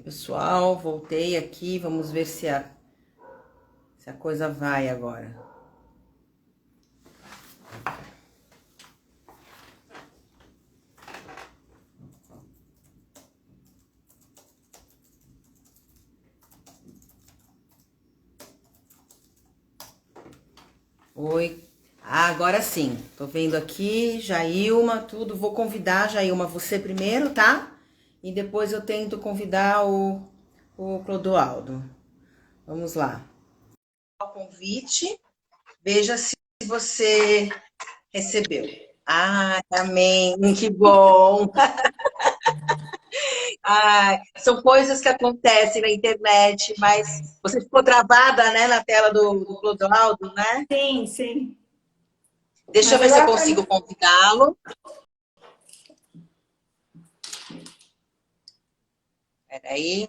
Pessoal, voltei aqui, vamos ver se a coisa vai agora. Oi. Ah, agora sim. Tô vendo aqui, Jailma, tudo. Vou convidar, Jailma, você primeiro, tá? E depois eu tento convidar o Clodoaldo. Vamos lá. O convite. Veja se você recebeu. Ah, amém. Que bom. Ah, são coisas que acontecem na internet, mas você ficou travada, né, na tela do Clodoaldo, né? Sim, sim. Deixa eu Mas ver se eu agora consigo convidá-lo. Peraí.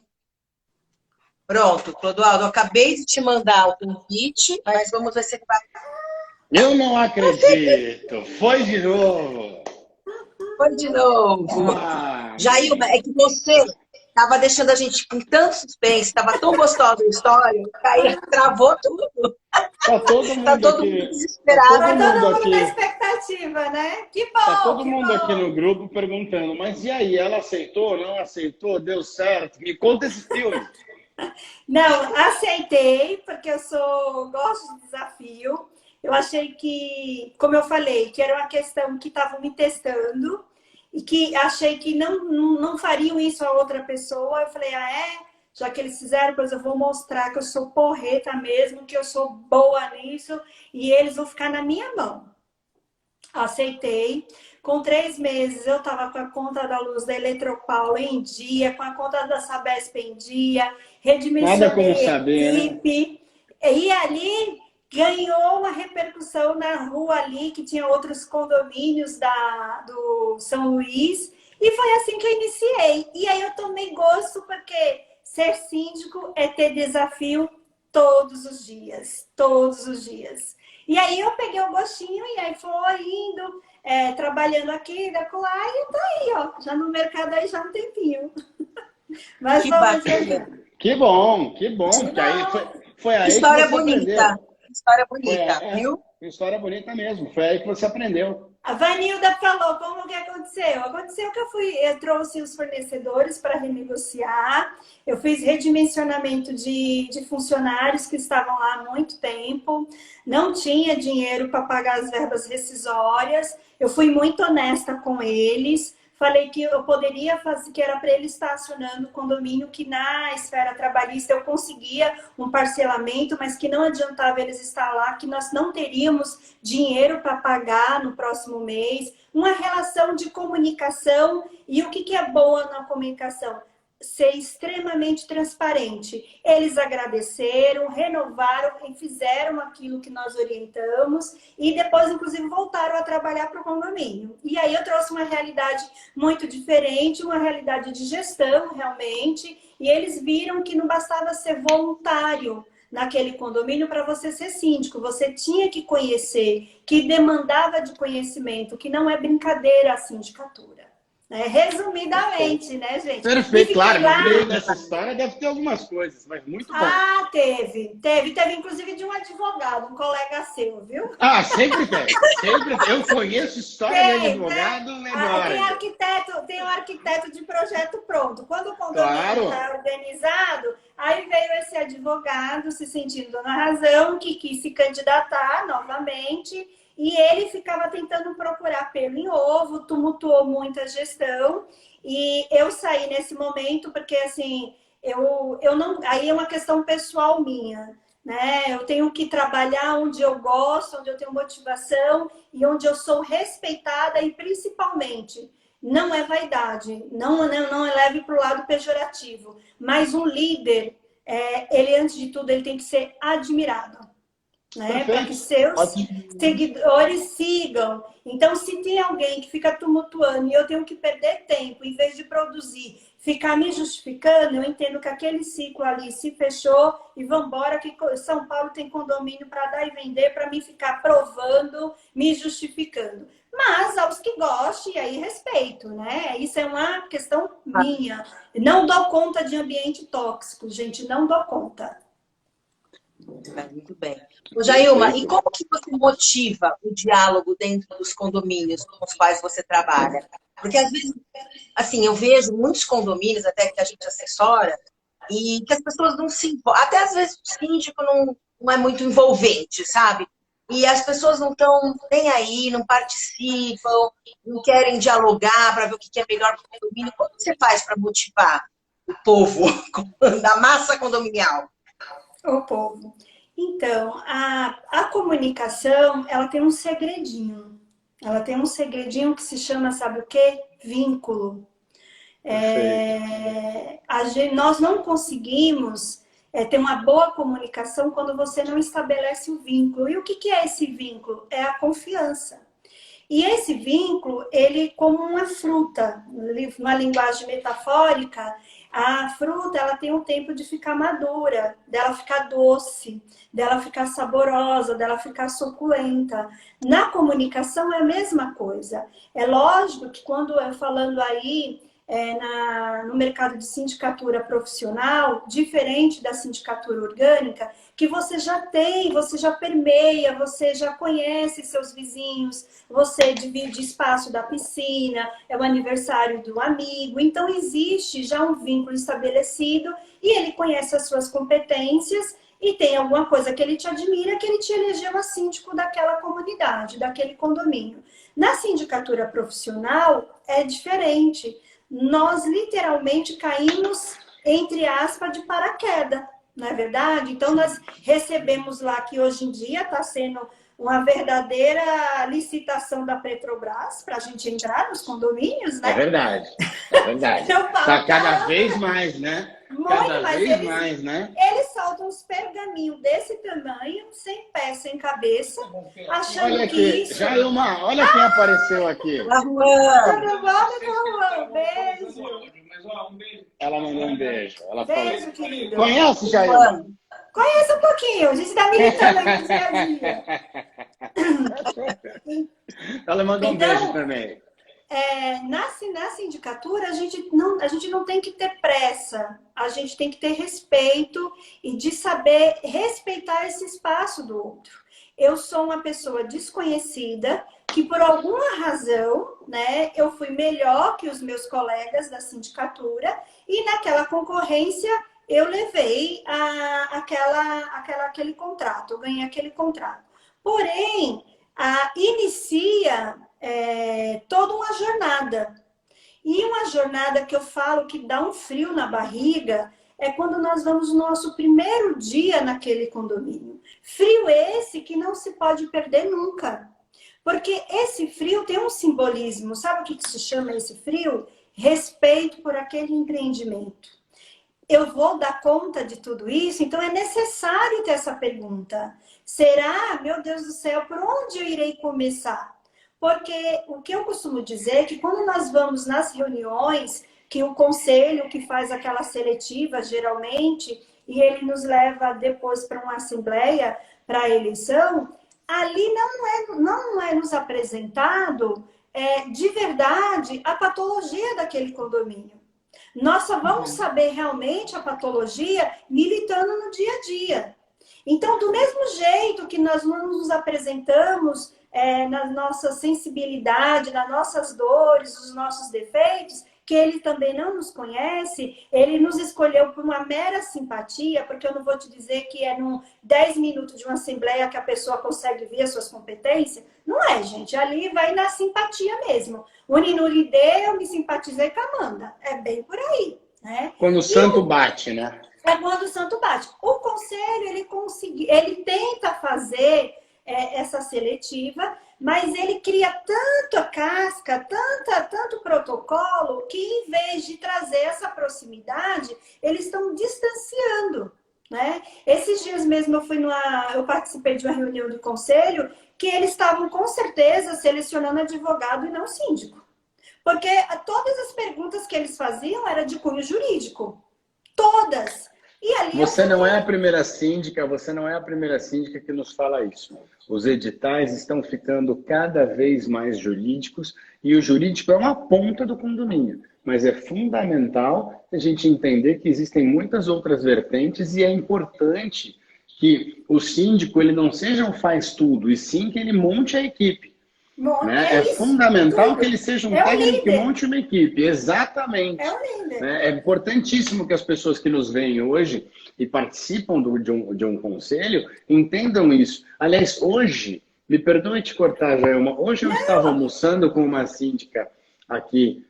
Pronto, Clodoaldo, eu acabei de te mandar o convite, mas vamos ver se ele vai. Eu não acredito. Foi de novo. Foi de novo. Ah, Jailma, bem. é que você estava deixando a gente com tanto suspense, estava tão gostosa a história, que aí travou tudo. Tá todo Tá mundo todo mundo aqui. Tá desesperado. tá todo mundo todo mundo na aqui. expectativa, né? Que Tá bom, todo que mundo aqui no bom. grupo perguntando, mas e aí, ela aceitou, não aceitou, deu certo? Me conta esse filme. Não, aceitei, porque gosto de desafio. Eu achei que, como eu falei, que era uma questão que estavam me testando e que achei que não fariam isso a outra pessoa. Eu falei, ah, é? Já que eles fizeram, pois eu vou mostrar que eu sou porreta mesmo, que eu sou boa nisso e eles vão ficar na minha mão. Aceitei. Com 3 meses eu estava com a conta da luz da Eletropaulo em dia, com a conta da Sabesp em dia, Nada como redimensionei a saber, né? equipe. E ali ganhou uma repercussão na rua ali, que tinha outros condomínios do São Luís. E foi assim que eu iniciei. E aí eu tomei gosto, porque ser síndico é ter desafio todos os dias. Todos os dias. E aí eu peguei o gostinho e aí foi indo, trabalhando aqui, da lá e tô aí, ó, já no mercado aí já há um tempinho. Mas Que vamos ver. bacana. Que bom, porque aí foi, Não, foi aí que História você bonita. aprendeu. História Foi, bonita, viu? história bonita mesmo. Foi aí que você aprendeu. a Vanilda falou como que aconteceu. Aconteceu que eu trouxe os fornecedores para renegociar, eu fiz redimensionamento de funcionários que estavam lá há muito tempo, não tinha dinheiro para pagar as verbas rescisórias, eu fui muito honesta com eles, falei que eu poderia fazer, que era para ele estar acionando o condomínio, que na esfera trabalhista eu conseguia um parcelamento, mas que não adiantava eles estar lá, que nós não teríamos dinheiro para pagar no próximo mês. Uma relação de comunicação. E o que é boa na comunicação? Ser extremamente transparente. Eles agradeceram, renovaram e fizeram aquilo que nós orientamos e depois, inclusive, voltaram a trabalhar para o condomínio. E aí eu trouxe uma realidade muito diferente, uma realidade de gestão, realmente, e eles viram que não bastava ser voluntário naquele condomínio para você ser síndico. Você tinha que conhecer, que demandava de conhecimento, que não é brincadeira a sindicatura. Resumidamente, né, gente? E Perfeito, fiquei claro. No lá. meio dessa história deve ter algumas coisas, mas muito bom. Ah, teve inclusive de um advogado, um colega seu, viu? Ah, sempre tem. Sempre tem. Eu conheço história de Tem, né? advogado Ah, melhor ainda. tem um arquiteto de projeto pronto. Quando o condomínio Claro. está organizado, aí veio esse advogado se sentindo na razão, que quis se candidatar novamente, e ele ficava tentando procurar pelo em ovo, tumultuou muito a gestão, e eu saí nesse momento porque, assim, eu não... Aí é uma questão pessoal minha, né? Eu tenho que trabalhar onde eu gosto, onde eu tenho motivação e onde eu sou respeitada e principalmente não é vaidade, não leve para o lado pejorativo, mas um líder, ele antes de tudo ele tem que ser admirado, né? Para que Perfeito. seus Ótimo. seguidores sigam. Então, se tem alguém que fica tumultuando e eu tenho que perder tempo, em vez de produzir, ficar me justificando, eu entendo que aquele ciclo ali se fechou e vamos embora, que São Paulo tem condomínio para dar e vender, para mim ficar provando, me justificando. mas aos que gostem, aí respeito, né? Isso é uma questão minha. Não dou conta de ambiente tóxico, gente, não dou conta. Muito bem. Ô, Jailma, e como que você motiva o diálogo dentro dos condomínios com os quais você trabalha? Porque às vezes, assim, eu vejo muitos condomínios, até que a gente assessora, e que as pessoas não se envolvem. Até às vezes o síndico não é muito envolvente, sabe? E as pessoas não estão nem aí, não participam, não querem dialogar para ver o que é melhor para o condomínio. Como você faz para motivar o povo da massa condominial? O povo. Então, a comunicação, ela tem um segredinho. Ela tem um segredinho que se chama, sabe o quê? Vínculo. Nós não conseguimos ter uma boa comunicação quando você não estabelece o vínculo. E o que é esse vínculo? É a confiança. E esse vínculo, ele como uma fruta, numa linguagem metafórica, a fruta ela tem um tempo de ficar madura, dela ficar doce, dela ficar saborosa, dela ficar suculenta. Na comunicação é a mesma coisa. É lógico que quando eu falando aí no mercado de sindicatura profissional, diferente da sindicatura orgânica, que você já tem, você já permeia, você já conhece seus vizinhos, você divide espaço da piscina, é o aniversário do amigo, então existe já um vínculo estabelecido e ele conhece as suas competências e tem alguma coisa que ele te admira, que ele te elegeu a síndico daquela comunidade, daquele condomínio. Na sindicatura profissional é diferente. Nós literalmente caímos, entre aspas, de paraquedas, não é verdade? Então, nós recebemos lá que hoje em dia está sendo uma verdadeira licitação da Petrobras para a gente entrar nos condomínios, né? É verdade, é verdade. Está cada vez mais, né? Cada vez mais, né? Eles soltam uns pergaminhos desse tamanho, sem pé, sem cabeça, achando olha que aqui, isso... Jailma, olha quem apareceu aqui. Tudo bom, Juan? Beijo. Ela mandou um beijo. Ela Beijo, falou. querido. Conhece, Jailma? Conheço um pouquinho, a gente está militando aqui no dia a dia. Ela mandou um beijo também. Na sindicatura, a gente não tem que ter pressa, a gente tem que ter respeito e de saber respeitar esse espaço do outro. Eu sou uma pessoa desconhecida que, por alguma razão, né, eu fui melhor que os meus colegas da sindicatura e naquela concorrência eu levei aquele contrato, eu ganhei aquele contrato. Porém, inicia toda uma jornada. E uma jornada que eu falo que dá um frio na barriga é quando nós vamos no nosso primeiro dia naquele condomínio. Frio esse que não se pode perder nunca. Porque esse frio tem um simbolismo. Sabe o que se chama esse frio? Respeito por aquele empreendimento. Eu vou dar conta de tudo isso? Então é necessário ter essa pergunta. Será, meu Deus do céu, por onde eu irei começar? Porque o que eu costumo dizer é que quando nós vamos nas reuniões, que o conselho que faz aquela seletiva, geralmente, e ele nos leva depois para uma assembleia, para a eleição, ali não é nos apresentado de verdade a patologia daquele condomínio. Nós só vamos saber realmente a patologia militando no dia a dia. Então, do mesmo jeito que nós não nos apresentamos na nossa sensibilidade, nas nossas dores, os nossos defeitos, que ele também não nos conhece, ele nos escolheu por uma mera simpatia, porque eu não vou te dizer que é num 10 minutos de uma assembleia que a pessoa consegue ver as suas competências. Não é, gente. Ali vai na simpatia mesmo. Uninulide, eu me simpatizei com a Amanda. É bem por aí, né? Quando o santo bate, né? É quando o santo bate. O conselho, ele tenta fazer essa seletiva, mas ele cria tanta casca, tanto protocolo, que em vez de trazer essa proximidade, eles estão distanciando, né? Esses dias mesmo eu participei de uma reunião do conselho que eles estavam com certeza selecionando advogado e não síndico. Porque todas as perguntas que eles faziam era de cunho jurídico. Todas. E ali Você não é a primeira síndica, você não é a primeira síndica que nos fala isso. Os editais estão ficando cada vez mais jurídicos e o jurídico é uma ponta do condomínio. Mas é fundamental a gente entender que existem muitas outras vertentes e é importante que o síndico ele não seja um faz tudo, e sim que ele monte a equipe. Né? É fundamental que ele seja um técnico que monte uma equipe, exatamente. É um líder. É importantíssimo que as pessoas que nos veem hoje e participam de um conselho entendam isso. Aliás, hoje, me perdoe te cortar, Jaelma, hoje eu estava almoçando com uma síndica aqui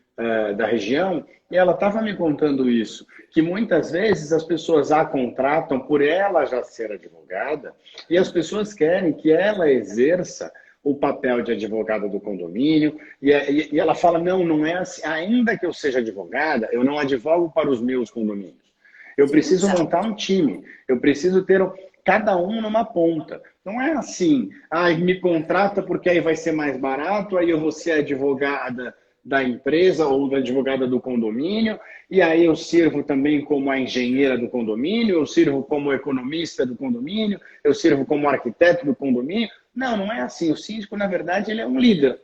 da região e ela estava me contando isso, que muitas vezes as pessoas a contratam por ela já ser advogada e as pessoas querem que ela exerça o papel de advogada do condomínio, e ela fala, não é assim, ainda que eu seja advogada, eu não advogo para os meus condomínios. Eu preciso montar um time, eu preciso ter cada um numa ponta. Não é assim, me contrata porque aí vai ser mais barato, aí eu vou ser advogada da empresa ou da advogada do condomínio, e aí eu sirvo também como a engenheira do condomínio, eu sirvo como economista do condomínio, eu sirvo como arquiteto do condomínio. Não é assim. O síndico, na verdade, ele é um líder.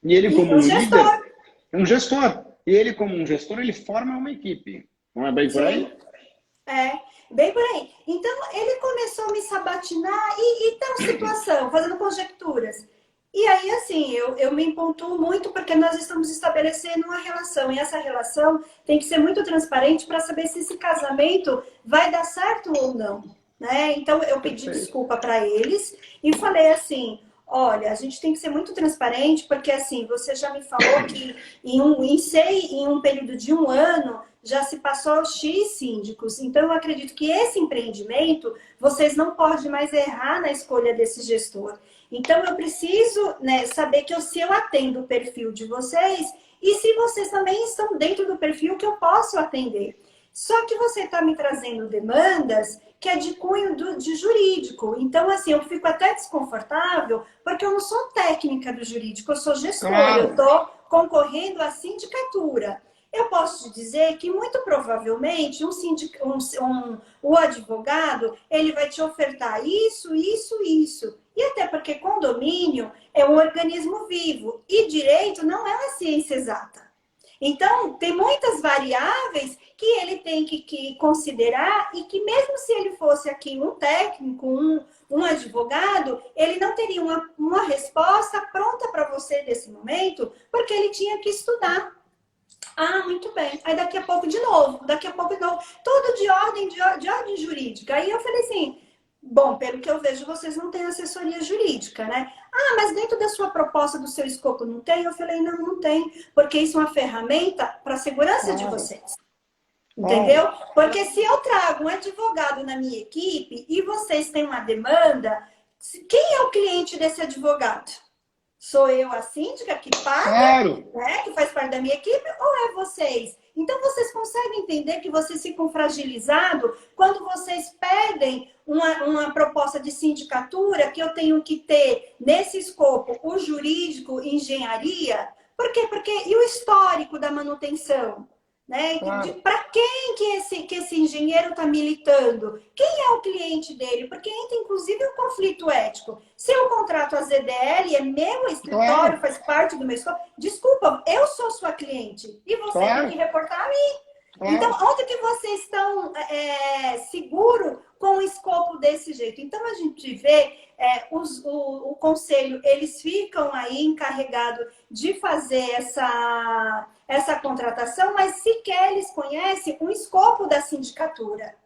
E ele, como um líder, é um gestor. E ele, como um gestor, ele forma uma equipe. Não é bem por aí? É, bem por aí. Então, ele começou a me sabatinar e tal situação, fazendo conjecturas. E aí, assim, eu me pontuo muito porque nós estamos estabelecendo uma relação. E essa relação tem que ser muito transparente para saber se esse casamento vai dar certo ou não. Né? Então, eu pedi desculpa para eles e falei assim, olha, a gente tem que ser muito transparente, porque assim, você já me falou que em um período de 1 ano já se passou X síndicos. Então, eu acredito que esse empreendimento, vocês não podem mais errar na escolha desse gestor. Então, eu preciso, né, saber que se eu atendo o perfil de vocês e se vocês também estão dentro do perfil que eu posso atender. Só que você está me trazendo demandas que é de cunho de jurídico. Então, assim, eu fico até desconfortável, porque eu não sou técnica do jurídico, eu sou gestora, eu estou concorrendo à sindicatura. Eu posso te dizer que, muito provavelmente, o advogado, ele vai te ofertar isso, isso, isso. E até porque condomínio é um organismo vivo e direito não é uma ciência exata. Então, tem muitas variáveis que ele tem que considerar e que mesmo se ele fosse aqui um técnico, um advogado, ele não teria uma resposta pronta para você nesse momento, porque ele tinha que estudar. Muito bem. Aí daqui a pouco de novo, tudo de ordem jurídica. Aí eu falei assim, bom, pelo que eu vejo, vocês não têm assessoria jurídica, né? Mas dentro da sua proposta, do seu escopo, não tem? Eu falei, não tem, porque isso é uma ferramenta para a segurança de vocês. Entendeu? Porque se eu trago um advogado na minha equipe e vocês têm uma demanda, quem é o cliente desse advogado? Sou eu a síndica que paga, né, que faz parte da minha equipe, ou é vocês? Então, vocês conseguem entender que vocês ficam fragilizados quando vocês pedem uma proposta de sindicatura que eu tenho que ter nesse escopo o jurídico, engenharia? Por quê? E o histórico da manutenção? Né? Para quem que esse engenheiro está militando? Quem é o cliente dele? Porque entra, inclusive, um conflito ético. Se eu contrato a ZDL, é meu escritório, faz parte do meu escritório. Desculpa, eu sou sua cliente. E você tem que reportar a mim. Então, onde que vocês estão seguros com o escopo desse jeito? Então, a gente vê o conselho, eles ficam aí encarregados de fazer essa contratação, mas sequer eles conhecem o escopo da sindicatura.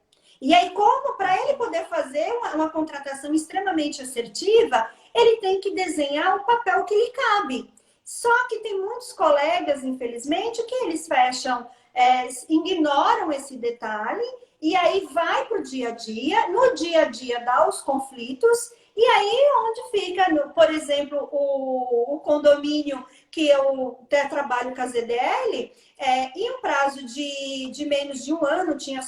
E aí, como para ele poder fazer uma contratação extremamente assertiva, ele tem que desenhar o papel que lhe cabe. Só que tem muitos colegas, infelizmente, que eles fecham, ignoram esse detalhe, e aí vai para o dia a dia, no dia a dia dá os conflitos, e aí onde fica, por exemplo, o condomínio que eu trabalho com a ZDL, em um prazo de menos de 1 ano, tinha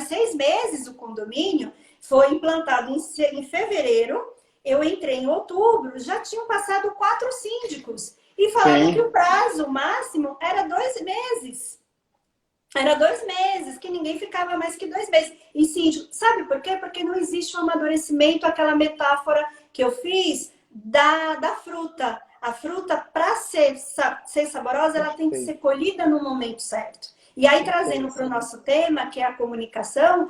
6 meses o condomínio, foi implantado em fevereiro, eu entrei em outubro, já tinham passado 4 síndicos, e falaram que o prazo máximo era 2 meses. Era 2 meses, que ninguém ficava mais que 2 meses. E síndico, sabe por quê? Porque não existe um amadurecimento, aquela metáfora que eu fiz da fruta. A fruta, para ser saborosa, ela tem que ser Perfeito, colhida no momento certo. E aí, trazendo perfeito. para o nosso tema, que é a comunicação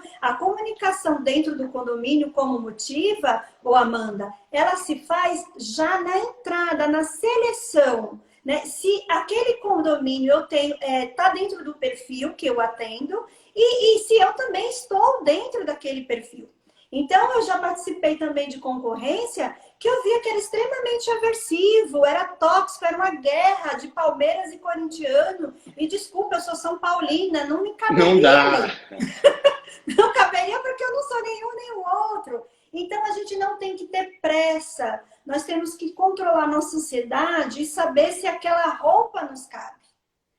dentro do condomínio como motiva, ô Amanda, ela se faz já na entrada, na seleção. Né? Se aquele condomínio eu tenho tá dentro do perfil que eu atendo e se eu também estou dentro daquele perfil. Então eu já participei também de concorrência que eu via que era extremamente aversivo, era tóxico, era uma guerra de Palmeiras e corintiano. E desculpa, eu sou São Paulina, não me Não caberia dá. ali. Não caberia porque eu não sou nenhum nem o outro. Então a gente não tem que ter pressa. Nós temos que controlar nossa ansiedade e saber se aquela roupa nos cabe.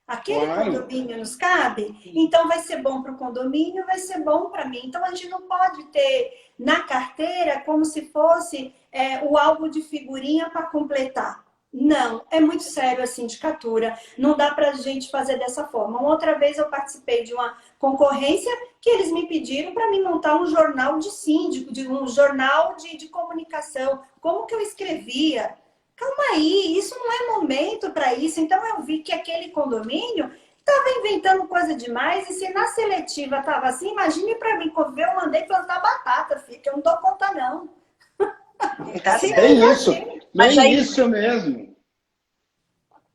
Aquele Claro. condomínio nos cabe, então vai ser bom para o condomínio, vai ser bom para mim. Então a gente não pode ter na carteira como se fosse o álbum de figurinha para completar. Não, é muito sério a sindicatura. Não dá para a gente fazer dessa forma. Uma outra vez eu participei de uma concorrência que eles me pediram para mim montar um jornal de síndico, um jornal de comunicação. Como que eu escrevia? Calma aí, isso não é momento para isso. Então eu vi que aquele condomínio estava inventando coisa demais. E se na seletiva estava assim, imagine para mim, quando eu mandei plantar batata, filha, que eu não dou conta, não. Tá Sim, certo. Bem isso, Mas bem aí, isso mesmo.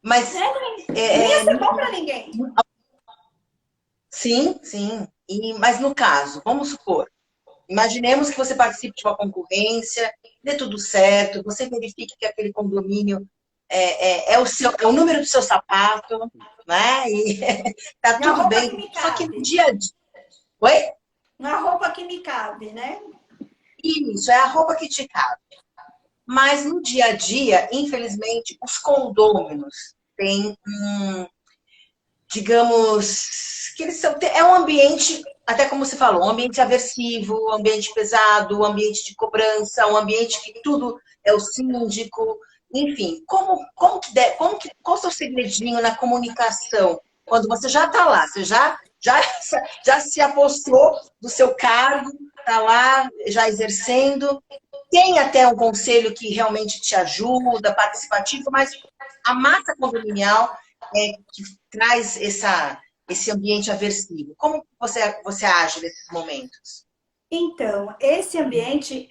mas não ia ser bom para ninguém. sim, sim. Mas no caso, vamos supor, imaginemos que você participe de uma concorrência, dê tudo certo, você verifique que aquele condomínio é o número do seu sapato, né? E tá Uma tudo roupa que bem. me Só que no cabe. dia a dia. Oi? Uma roupa que me cabe, né? Isso, é a roupa que te cabe. Mas no dia a dia, infelizmente, os condôminos têm digamos, que eles são, é um ambiente, até como você falou, um ambiente aversivo, um ambiente pesado, um ambiente de cobrança, um ambiente que tudo é o síndico, enfim, qual é o seu segredinho na comunicação? Quando você já está lá, você já se apossou do seu cargo, está lá já exercendo, tem até um conselho que realmente te ajuda, participativo, mas a massa condominial que traz esse ambiente aversivo. Como você age nesses momentos? Então, esse ambiente,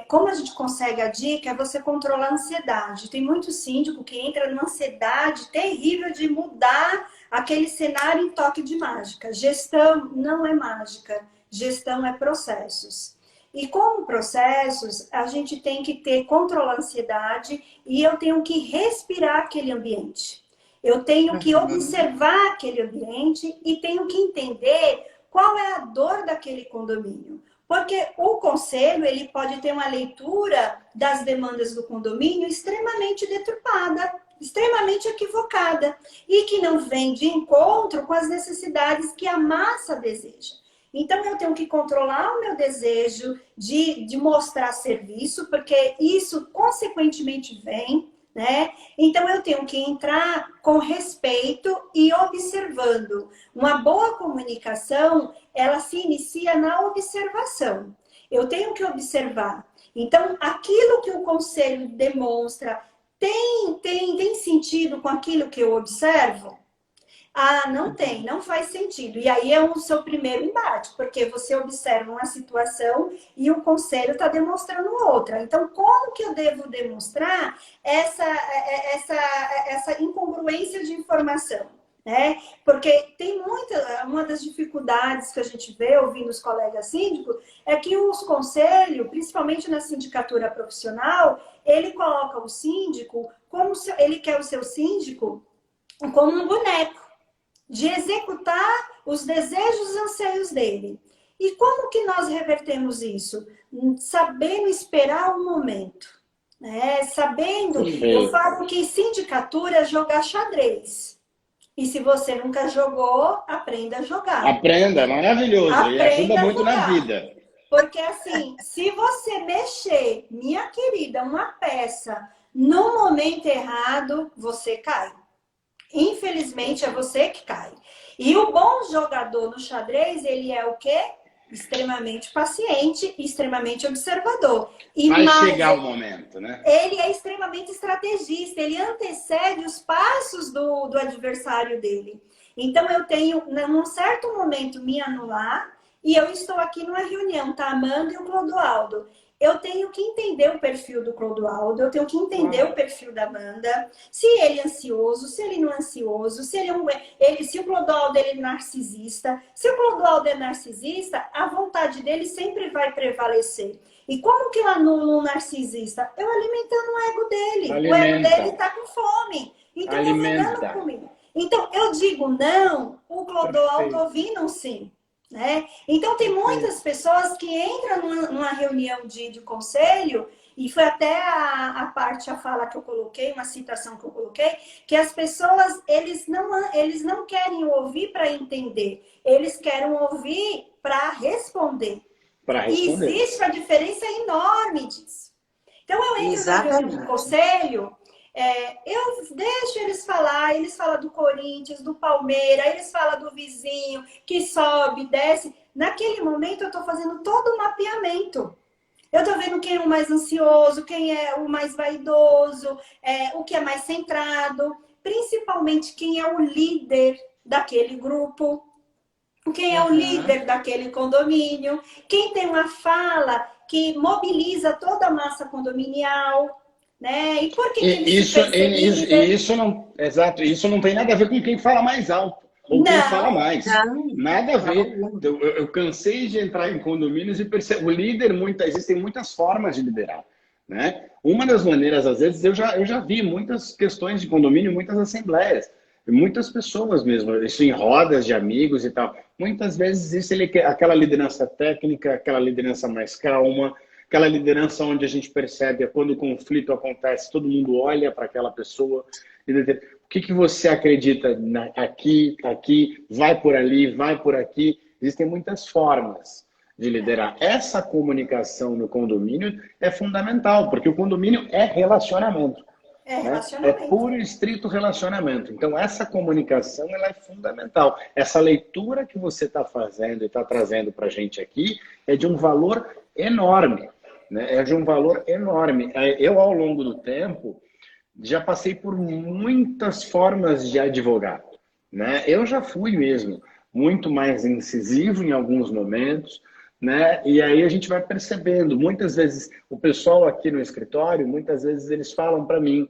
como a gente consegue a dica, é você controlar a ansiedade. Tem muito síndico que entra numa ansiedade terrível de mudar aquele cenário em toque de mágica. Gestão não é mágica, gestão é processos. E como processos, a gente tem que controlar a ansiedade e eu tenho que respirar aquele ambiente. Eu tenho que Uhum. observar aquele ambiente e tenho que entender qual é a dor daquele condomínio. Porque o conselho, ele pode ter uma leitura das demandas do condomínio extremamente deturpada, extremamente equivocada e que não vem de encontro com as necessidades que a massa deseja. Então, eu tenho que controlar o meu desejo de mostrar serviço, porque isso, consequentemente, vem, né? Então, eu tenho que entrar com respeito e observando. Uma boa comunicação, ela se inicia na observação. Eu tenho que observar. Então, aquilo que o conselho demonstra tem sentido com aquilo que eu observo? Ah, não tem, não faz sentido. E aí é o seu primeiro embate, porque você observa uma situação e o conselho está demonstrando outra. Então, como que eu devo demonstrar essa incongruência de informação? Né? Porque tem uma das dificuldades que a gente vê ouvindo os colegas síndicos é que os conselhos, principalmente na sindicatura profissional, ele coloca o síndico como ele quer o seu síndico como um boneco de executar os desejos e anseios dele. E como que nós revertemos isso? Sabendo esperar o momento. Né? Sabendo, eu Perfeito. falo que sindicatura é jogar xadrez. E se você nunca jogou, aprenda a jogar. Aprenda, maravilhoso. E ajuda Aprenda a muito na jogar. vida. Porque assim, se você mexer, minha querida, uma peça no momento errado, você cai. Infelizmente, é você que cai. E o bom jogador no xadrez, ele é o quê? Extremamente paciente e extremamente observador. E Vai mais, chegar o momento, né? ele é extremamente estrategista, ele antecede os passos do adversário dele. Então, eu tenho, num certo momento, me anular, e eu estou aqui numa reunião, tá? A Amanda e o Clodoaldo. Eu tenho que entender o perfil do Clodoaldo, eu tenho que entender o perfil da Amanda, se ele é ansioso, se ele não é ansioso, se ele é se o Clodoaldo ele é narcisista. Se o Clodoaldo é narcisista, a vontade dele sempre vai prevalecer. E como que eu anulo um narcisista? Eu alimentando o ego dele. Alimenta. O ego dele está com fome. Então eu vou dando comida. Então eu digo não, o Clodoaldo ouvindo um sim. Né? Então tem muitas pessoas que entram numa reunião de conselho, e foi até a fala que eu coloquei, uma citação que eu coloquei, que as pessoas, eles não querem ouvir para entender, eles querem ouvir para responder. E existe uma diferença enorme disso. Então eu entro na reunião de conselho, eu deixo eles falar, eles falam do Corinthians, do Palmeiras, eles falam do vizinho, que sobe, desce. Naquele momento eu estou fazendo todo o mapeamento. Eu estou vendo quem é o mais ansioso, quem é o mais vaidoso, o que é mais centrado, principalmente quem é o líder daquele grupo, quem é o líder daquele condomínio, quem tem uma fala que mobiliza toda a massa condominial. Né? E por que isso não, exato, isso não tem nada a ver com quem fala mais alto ou quem fala mais. Nada a ver. Eu cansei de entrar em condomínios e percebo, o líder, existem muitas formas de liderar, né? Uma das maneiras, às vezes, eu já vi muitas questões de condomínio, muitas assembleias, muitas pessoas mesmo, isso em rodas de amigos e tal. Muitas vezes existe aquela liderança técnica, aquela liderança mais calma, aquela liderança onde a gente percebe quando o conflito acontece, todo mundo olha para aquela pessoa e o que você acredita aqui, vai por ali, vai por aqui. Existem muitas formas de liderar. Essa comunicação no condomínio é fundamental, porque o condomínio é relacionamento. É puro e estrito relacionamento. Então, essa comunicação ela é fundamental. Essa leitura que você está fazendo e está trazendo para a gente aqui é de um valor enorme. Né? É de um valor enorme. Eu, ao longo do tempo, já passei por muitas formas de advogar. Né? Eu já fui mesmo muito mais incisivo em alguns momentos, né? E aí a gente vai percebendo. Muitas vezes, o pessoal aqui no escritório, muitas vezes eles falam para mim: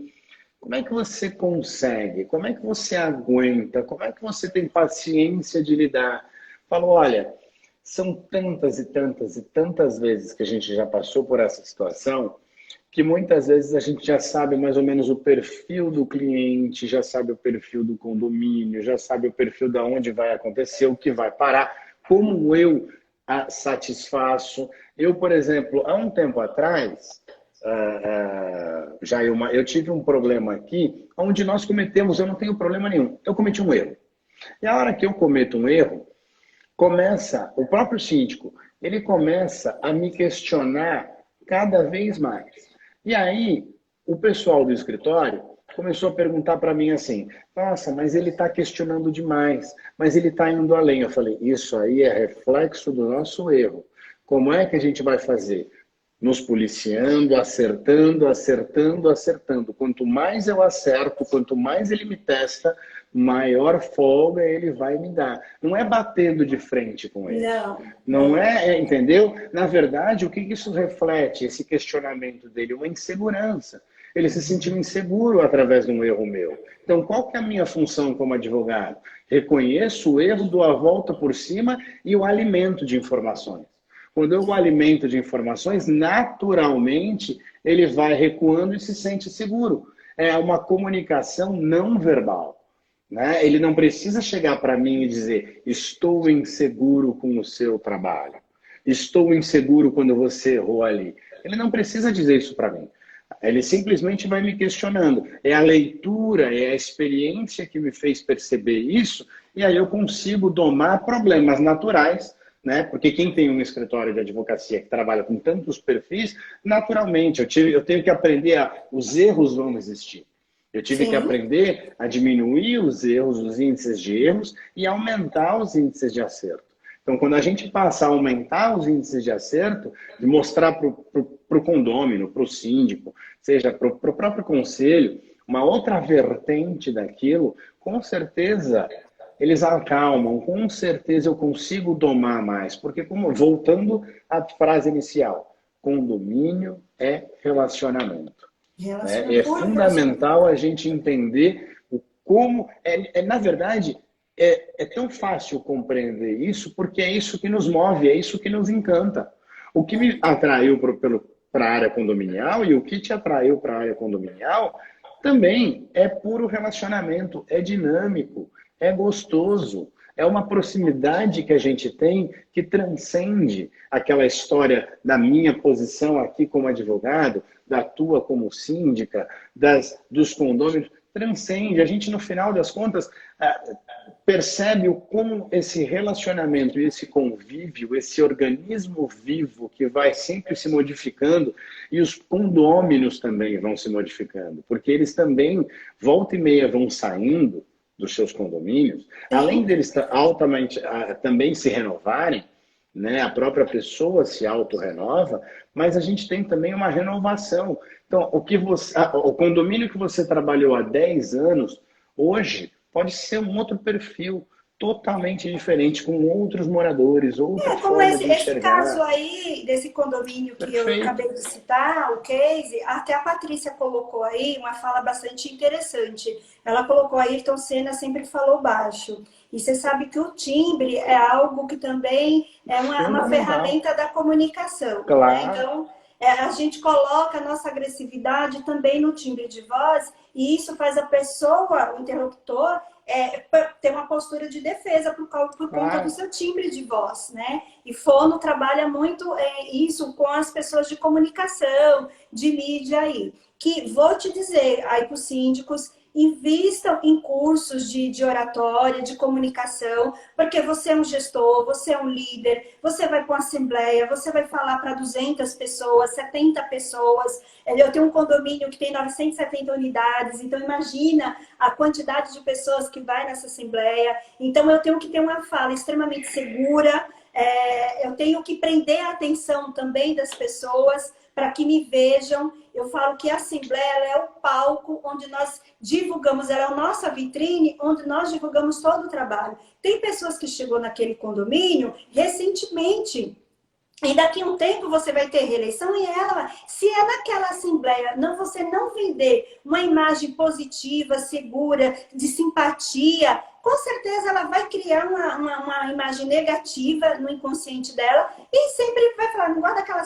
como é que você consegue? Como é que você aguenta? Como é que você tem paciência de lidar? Falo, olha, são tantas e tantas e tantas vezes que a gente já passou por essa situação que muitas vezes a gente já sabe mais ou menos o perfil do cliente, já sabe o perfil do condomínio, já sabe o perfil de onde vai acontecer, o que vai parar, como eu a satisfaço. Eu, por exemplo, há um tempo atrás, eu tive um problema aqui, onde nós cometemos, eu não tenho problema nenhum, eu cometi um erro. E a hora que eu cometo um erro, o próprio síndico, ele começa a me questionar cada vez mais. E aí, o pessoal do escritório começou a perguntar para mim assim: nossa, mas ele está questionando demais, mas ele está indo além. Eu falei: isso aí é reflexo do nosso erro. Como é que a gente vai fazer? Nos policiando, acertando, acertando, acertando. Quanto mais eu acerto, quanto mais ele me testa, maior folga ele vai me dar. Não é batendo de frente com ele. Não é, entendeu? Na verdade, o que isso reflete? Esse questionamento dele, uma insegurança. Ele se sentiu inseguro através de um erro meu. Então, qual que é a minha função como advogado? Reconheço o erro, dou a volta por cima e o alimento de informações. Quando eu o alimento de informações, naturalmente, ele vai recuando e se sente seguro. É uma comunicação não verbal. Né? Ele não precisa chegar para mim e dizer: estou inseguro com o seu trabalho. Estou inseguro quando você errou ali. Ele não precisa dizer isso para mim. Ele simplesmente vai me questionando. É a leitura, é a experiência que me fez perceber isso, e aí eu consigo domar problemas naturais, né? Porque quem tem um escritório de advocacia que trabalha com tantos perfis, naturalmente, eu tenho que aprender os erros vão existir. Eu tive que Sim. aprender a diminuir os erros, os índices de erros e aumentar os índices de acerto. Então, quando a gente passa a aumentar os índices de acerto, de mostrar para o condômino, para o síndico, seja para o próprio conselho, uma outra vertente daquilo, com certeza eles acalmam, com certeza eu consigo domar mais. Porque, voltando à frase inicial, condomínio é relacionamento. É fundamental a gente entender como... na verdade, é tão fácil compreender isso, porque é isso que nos move, é isso que nos encanta. O que me atraiu para a área condominial e o que te atraiu para a área condominial também é puro relacionamento, é dinâmico, é gostoso. É uma proximidade que a gente tem que transcende aquela história da minha posição aqui como advogado, da tua como síndica, dos condôminos. Transcende. A gente, no final das contas, percebe como esse relacionamento, esse convívio, esse organismo vivo que vai sempre se modificando, e os condôminos também vão se modificando, porque eles também, volta e meia, vão saindo dos seus condomínios, além deles altamente também se renovarem, né? A própria pessoa se autorrenova, mas a gente tem também uma renovação. Então, o condomínio que você trabalhou há 10 anos, hoje pode ser um outro perfil, totalmente diferente, com outros moradores, outra Como forma de esse enxergar. caso aí, desse condomínio que eu acabei de citar, o case, até a Patrícia colocou aí uma fala bastante interessante. Ela colocou aí, Ayrton Senna sempre falou baixo. E você sabe que o timbre é algo que também é uma ferramenta da comunicação. Claro. Né? Então, a gente coloca a nossa agressividade também no timbre de voz, e isso faz a pessoa, o interlocutor, ter uma postura de defesa por conta do seu timbre de voz, né? E Fono trabalha muito isso com as pessoas de comunicação, de mídia aí. Que vou te dizer aí para os síndicos, invistam em cursos de oratória, de comunicação, porque você é um gestor, você é um líder, você vai para uma assembleia, você vai falar para 200 pessoas, 70 pessoas. Eu tenho um condomínio que tem 970 unidades, então imagina a quantidade de pessoas que vai nessa assembleia. Então eu tenho que ter uma fala extremamente segura, eu tenho que prender a atenção também das pessoas para que me vejam. Eu falo que a Assembleia é o palco onde nós divulgamos, ela é a nossa vitrine, onde nós divulgamos todo o trabalho. Tem pessoas que chegou naquele condomínio recentemente, e daqui a um tempo você vai ter reeleição, e ela, se é naquela Assembleia, você não vender uma imagem positiva, segura, de simpatia, com certeza ela vai criar uma imagem negativa no inconsciente dela e sempre vai falar, não gosto daquela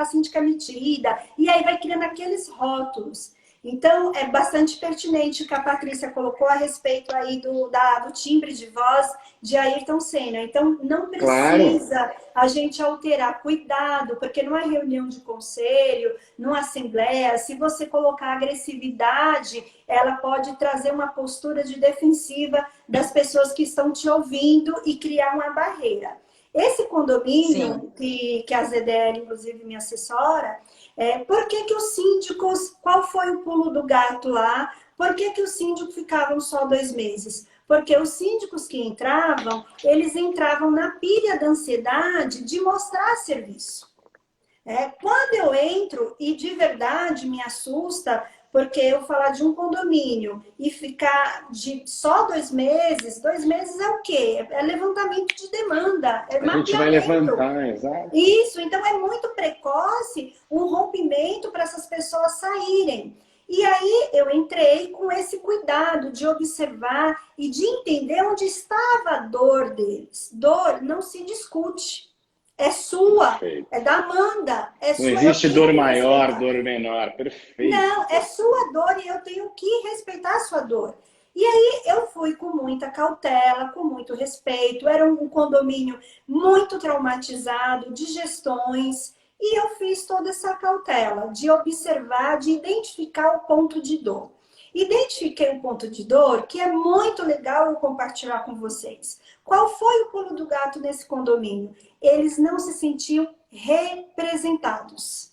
síndica metida, e aí vai criando aqueles rótulos. Então, é bastante pertinente o que a Patrícia colocou a respeito aí do timbre de voz de Ayrton Senna. Então, não precisa a gente alterar. Cuidado, porque numa reunião de conselho, numa assembleia, se você colocar agressividade, ela pode trazer uma postura de defensiva das pessoas que estão te ouvindo e criar uma barreira. Esse condomínio, que a ZDL, inclusive, me assessora, por que os síndicos, qual foi o pulo do gato lá? Por que os síndicos ficavam só 2 meses? Porque os síndicos que entravam, eles entravam na pilha da ansiedade de mostrar serviço. Quando eu entro, e de verdade me assusta, porque eu falar de um condomínio e ficar de só 2 meses, 2 meses é o quê? É levantamento de demanda, é mapeamento. A gente vai levantar, exato. Isso, então é muito precoce um rompimento para essas pessoas saírem. E aí eu entrei com esse cuidado de observar e de entender onde estava a dor deles. Dor não se discute. É sua, perfeito. É da Amanda. Não existe dor maior, dor menor. Perfeito. Não, é sua dor e eu tenho que respeitar a sua dor. E aí eu fui com muita cautela, com muito respeito. Era um condomínio muito traumatizado, de gestões. E eu fiz toda essa cautela de observar, de identificar o ponto de dor. Identifiquei um ponto de dor que é muito legal eu compartilhar com vocês. Qual foi o pulo do gato nesse condomínio? Eles não se sentiam representados.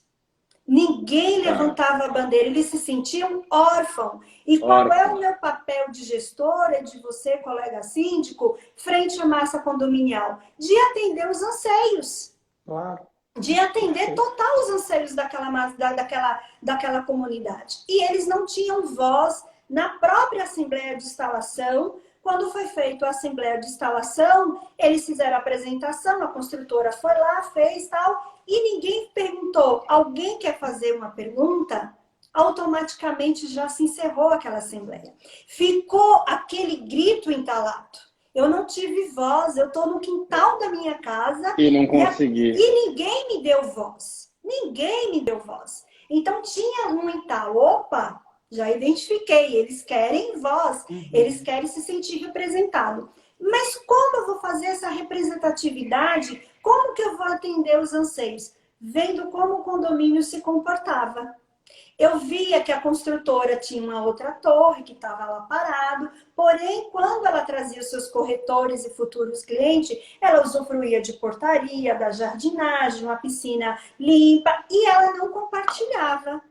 Ninguém Tá. levantava a bandeira, eles se sentiam órfãos. E qual é o meu papel de gestora, de você, colega síndico, frente à massa condominial? De atender os anseios. Claro. De atender total os anseios daquela comunidade. E eles não tinham voz na própria Assembleia de Instalação. Quando foi feita a Assembleia de Instalação, eles fizeram a apresentação, a construtora foi lá, fez tal, e ninguém perguntou. Alguém quer fazer uma pergunta? Automaticamente já se encerrou aquela Assembleia. Ficou aquele grito entalado. Eu não tive voz, eu estou no quintal da minha casa. E não consegui. E ninguém me deu voz. Ninguém me deu voz. Então tinha um ental. Opa, já identifiquei. Eles querem voz. Eles querem se sentir representados. Mas como eu vou fazer essa representatividade? Como que eu vou atender os anseios? Vendo como o condomínio se comportava. Eu via que a construtora tinha uma outra torre que estava lá parado, porém, quando ela trazia os seus corretores e futuros clientes, ela usufruía de portaria, da jardinagem, uma piscina limpa, e ela não compartilhava.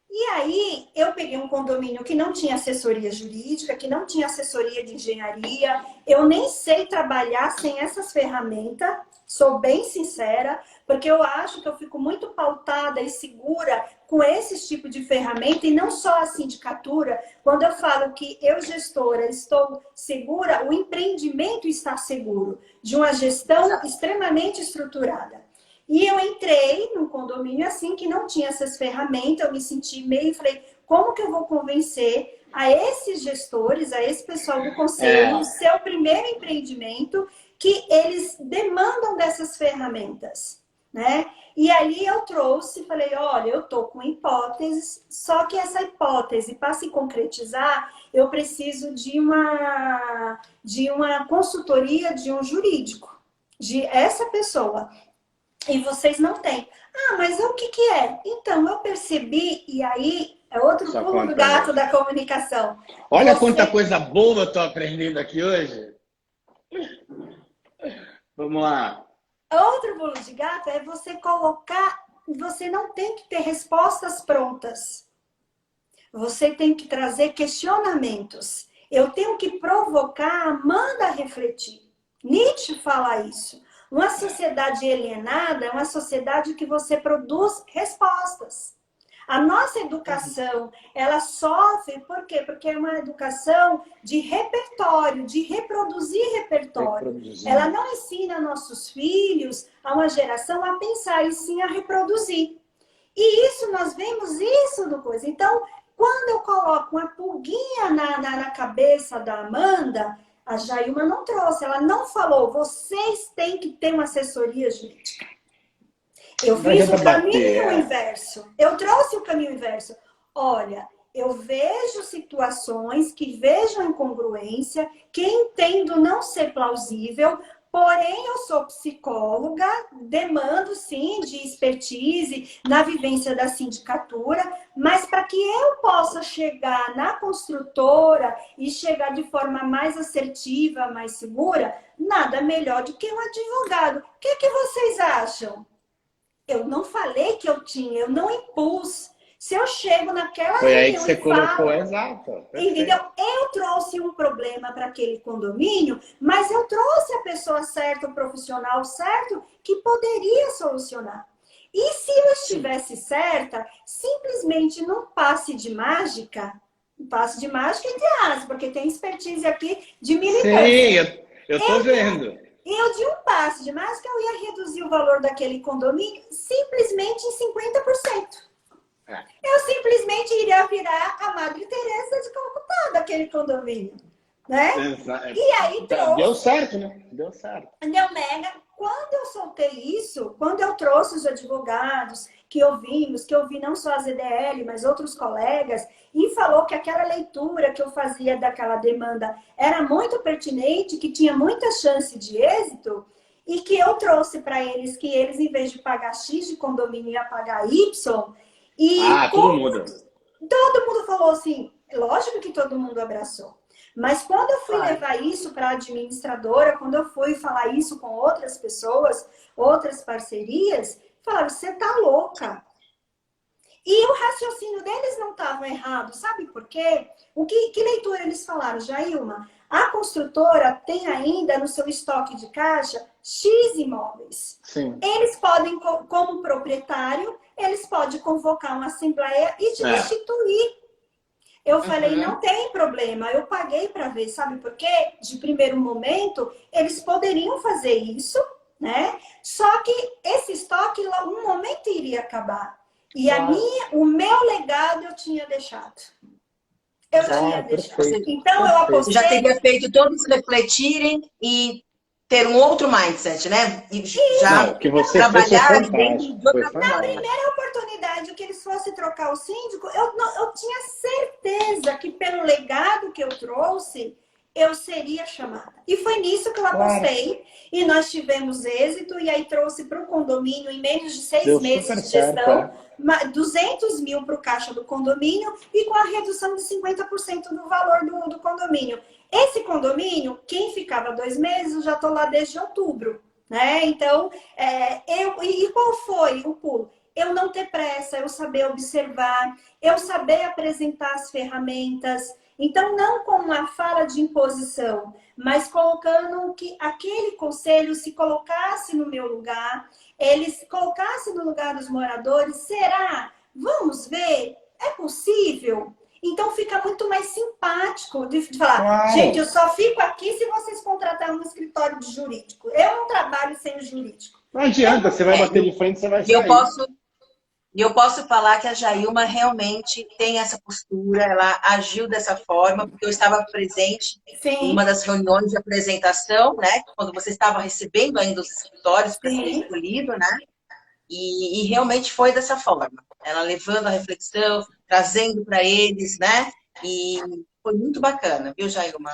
E aí, eu peguei um condomínio que não tinha assessoria jurídica, que não tinha assessoria de engenharia, eu nem sei trabalhar sem essas ferramentas, sou bem sincera, porque eu acho que eu fico muito pautada e segura com esse tipo de ferramenta, e não só a sindicatura. Quando eu falo que eu, gestora, estou segura, o empreendimento está seguro, de uma gestão extremamente estruturada. E eu entrei num condomínio assim, que não tinha essas ferramentas, eu me senti meio, falei, como que eu vou convencer a esses gestores, a esse pessoal do conselho, o seu primeiro empreendimento, que eles demandam dessas ferramentas, né? E ali eu trouxe, falei, olha, eu tô com hipóteses, só que essa hipótese, para se concretizar, eu preciso de uma consultoria de um jurídico, de essa pessoa. E vocês não têm. Ah, mas o que é? Então, eu percebi, e aí é outro pulo do gato da comunicação. Olha quanta coisa boa eu tô aprendendo aqui hoje. Vamos lá. Outro pulo de gato é você colocar... Você não tem que ter respostas prontas. Você tem que trazer questionamentos. Eu tenho que provocar a Amanda a refletir. Nietzsche fala isso. Uma sociedade alienada é uma sociedade que você produz respostas. A nossa educação, ela sofre, por quê? Porque é uma educação de repertório, de reproduzir repertório. Ela não ensina nossos filhos, a uma geração, a pensar, e sim a reproduzir. E isso, nós vemos isso no coisa. Então, quando eu coloco uma pulguinha na cabeça da Amanda... A Jailma não trouxe, ela não falou, vocês têm que ter uma assessoria jurídica. Eu fiz o caminho inverso. Eu trouxe o caminho inverso. Olha, eu vejo situações que vejam incongruência, que entendo não ser plausível, porém eu sou psicóloga, demando sim de expertise na vivência da sindicatura, mas para que eu possa chegar na construtora e chegar de forma mais assertiva, mais segura, nada melhor do que um advogado. O que vocês acham? Eu não falei que eu tinha, eu não impus. Se eu chego naquela Foi aí que você colocou, exato. Entendeu? Eu trouxe um problema para aquele condomínio, mas eu trouxe a pessoa certa, o profissional certo, que poderia solucionar. E se eu estivesse certa, simplesmente num passe de mágica, entre aspas, porque tem expertise aqui de militância. Sim, eu tô vendo. Eu, de um passe de mágica, eu ia reduzir o valor daquele condomínio simplesmente em 50%. Eu simplesmente iria virar a Madre Teresa de Calcutá daquele condomínio, né? Exato. E aí trouxe... Deu certo, né? Deu certo. Deu mega. Quando eu soltei isso, quando eu trouxe os advogados que ouvimos, que eu ouvi não só a ZDL, mas outros colegas, e falou que aquela leitura que eu fazia daquela demanda era muito pertinente, que tinha muita chance de êxito, e que eu trouxe para eles que eles, em vez de pagar X de condomínio, iam pagar Y. E todo mundo. Todo mundo falou assim, lógico que todo mundo abraçou. Mas quando eu fui levar isso para a administradora, quando eu fui falar isso com outras pessoas, outras parcerias, falaram, você tá louca. E o raciocínio deles não estava errado, sabe por quê? Que leitura eles falaram, Jailma? A construtora tem ainda no seu estoque de caixa X imóveis. Sim. Eles podem, como proprietário, eles podem convocar uma assembleia e te destituir. Eu falei, não tem problema, eu paguei para ver, sabe por quê? De primeiro momento, eles poderiam fazer isso, né? Só que esse estoque, um momento iria acabar. E o meu legado eu tinha deixado. Eu tinha deixado. Perfeito, então, eu apostei... Você já teria feito todos refletirem e ter um outro mindset, né? E já que você trabalhar fez dentro de outra Na primeira oportunidade que eles fossem trocar o síndico, eu tinha certeza que pelo legado que eu trouxe, eu seria chamada. E foi nisso que eu apostei. E nós tivemos êxito. E aí trouxe para o condomínio, em menos de 6 meses de gestão, 200 mil para o caixa do condomínio e com a redução de 50% do valor do condomínio. Esse condomínio, quem ficava 2 meses, eu já estou lá desde outubro. Né? Então, e qual foi o pulo? Eu não ter pressa, eu saber observar, eu saber apresentar as ferramentas. Então, não com uma fala de imposição, mas colocando que aquele conselho se colocasse no meu lugar, ele se colocasse no lugar dos moradores. Será? Vamos ver? É possível? Então fica muito mais simpático de falar, gente, eu só fico aqui se vocês contratarem um escritório de jurídico. Eu não trabalho sem o jurídico. Não adianta, você vai bater de frente, você vai sair. E eu posso falar que a Jailma realmente tem essa postura, ela agiu dessa forma, porque eu estava presente em uma das reuniões de apresentação, né? Quando você estava recebendo ainda os escritórios para ser escolhido, né? E realmente foi dessa forma. Ela levando a reflexão, trazendo para eles, né? E foi muito bacana, viu, Jailma?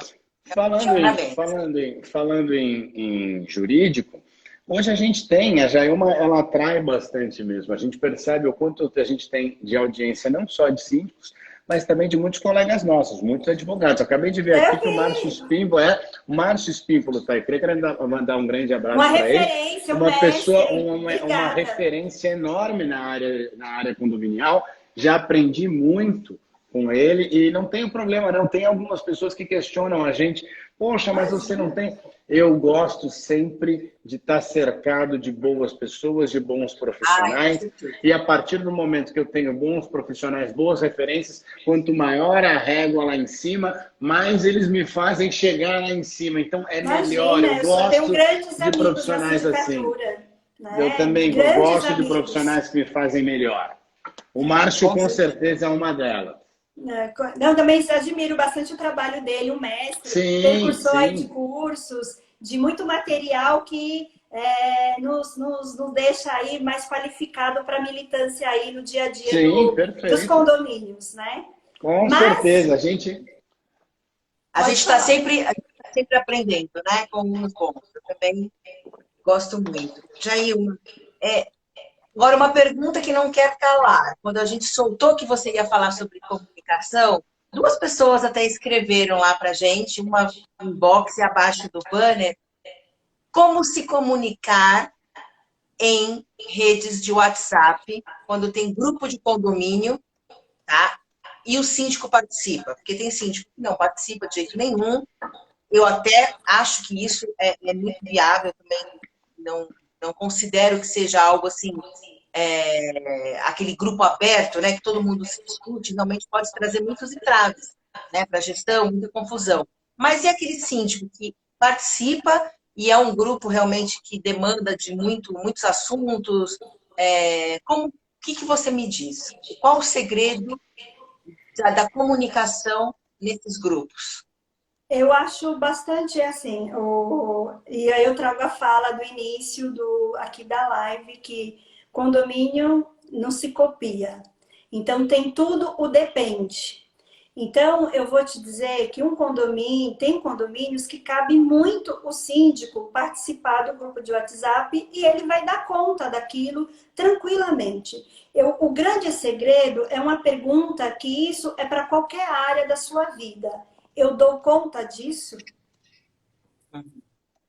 Falando em jurídico, hoje a gente tem, a Jailma, ela atrai bastante mesmo. A gente percebe o quanto a gente tem de audiência, não só de síndicos, mas também de muitos colegas nossos, muitos advogados. Acabei de ver aqui que o Márcio Espímpolo está aí. Queria mandar um grande abraço para ele. Uma pessoa, uma referência enorme na área condominial. Já aprendi muito com ele e não tem problema, não. Tem algumas pessoas que questionam a gente. Poxa, mas você não tem... Eu gosto sempre de estar cercado de boas pessoas, de bons profissionais. E a partir do momento que eu tenho bons profissionais, boas referências, quanto maior a régua lá em cima, mais eles me fazem chegar lá em cima. Então é melhor. Eu gosto de profissionais assim. Né? Eu também gosto de profissionais que me fazem melhor. O Márcio, com certeza, é uma delas. Não, também admiro bastante o trabalho dele, o mestre. Ele cursou aí de cursos, de muito material que nos deixa aí mais qualificado para a militância aí no dia a dia dos condomínios, né? Com certeza, a gente está sempre aprendendo, né? Com uns bons. Eu também gosto muito. Jailma, agora, uma pergunta que não quer calar. Quando a gente soltou que você ia falar sobre comunicação, 2 pessoas até escreveram lá pra gente, uma inbox abaixo do banner, como se comunicar em redes de WhatsApp, quando tem grupo de condomínio, tá? E o síndico participa, porque tem síndico que não participa de jeito nenhum. Eu até acho que isso é muito viável também, não considero que seja algo assim, aquele grupo aberto, né, que todo mundo se discute, realmente pode trazer muitos entraves, né, para a gestão, muita confusão. Mas e aquele síndico que participa e é um grupo realmente que demanda de muitos assuntos? O que você me diz? Qual o segredo da comunicação nesses grupos? Eu acho bastante assim, e aí eu trago a fala do início aqui da live, que condomínio não se copia. Então tem tudo o depende. Então eu vou te dizer que tem condomínios que cabe muito o síndico participar do grupo de WhatsApp e ele vai dar conta daquilo tranquilamente. O grande segredo é uma pergunta que isso é para qualquer área da sua vida. Eu dou conta disso?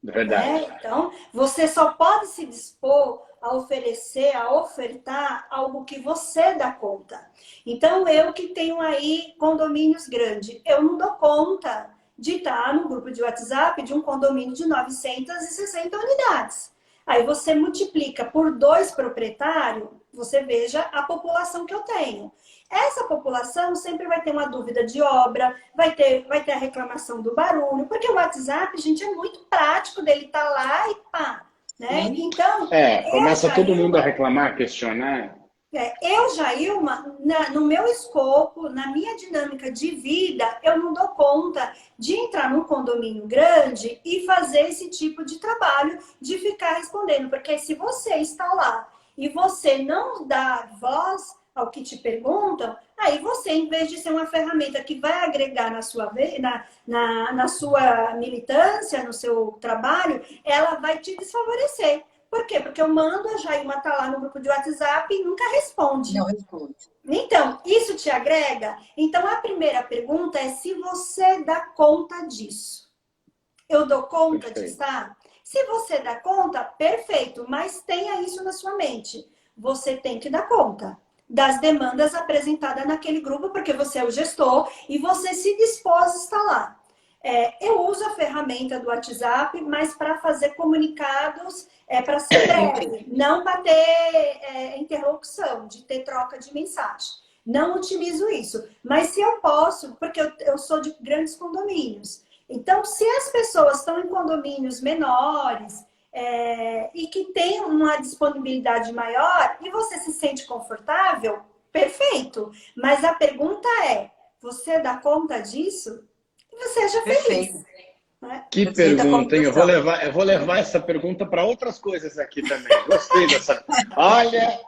Verdade. Então, você só pode se dispor a oferecer, a ofertar algo que você dá conta. Então, eu que tenho aí condomínios grandes, eu não dou conta de estar no grupo de WhatsApp de um condomínio de 960 unidades. Aí você multiplica por 2 proprietários, você veja a população que eu tenho. Essa população sempre vai ter uma dúvida de obra, vai ter a reclamação do barulho, porque o WhatsApp, gente, é muito prático dele estar lá e pá, né? Então, começa todo mundo a reclamar, questionar. Eu, Jailma, no meu escopo, na minha dinâmica de vida, eu não dou conta de entrar num condomínio grande e fazer esse tipo de trabalho, de ficar respondendo. Porque se você está lá e você não dá voz ao que te perguntam, aí você, em vez de ser uma ferramenta que vai agregar na sua militância, no seu trabalho, ela vai te desfavorecer. Por quê? Porque eu mando, a Jailma tá lá no grupo de WhatsApp e nunca responde. Não responde. Então, isso te agrega? Então, a primeira pergunta é se você dá conta disso. Eu dou conta de estar? Se você dá conta, perfeito, mas tenha isso na sua mente. Você tem que dar conta das demandas apresentadas naquele grupo, porque você é o gestor e você se dispôs a estar lá. Eu uso a ferramenta do WhatsApp, mas para fazer comunicados, para ser breve, não para ter interlocução, de ter troca de mensagem. Não utilizo isso. Mas se eu posso, porque eu sou de grandes condomínios. Então, se as pessoas estão em condomínios menores e que tem uma disponibilidade maior e você se sente confortável, perfeito. Mas a pergunta é, você dá conta disso? E você seja feliz. Né? Que pergunta, hein? Eu vou levar essa pergunta para outras coisas aqui também. Gostei dessa. Olha,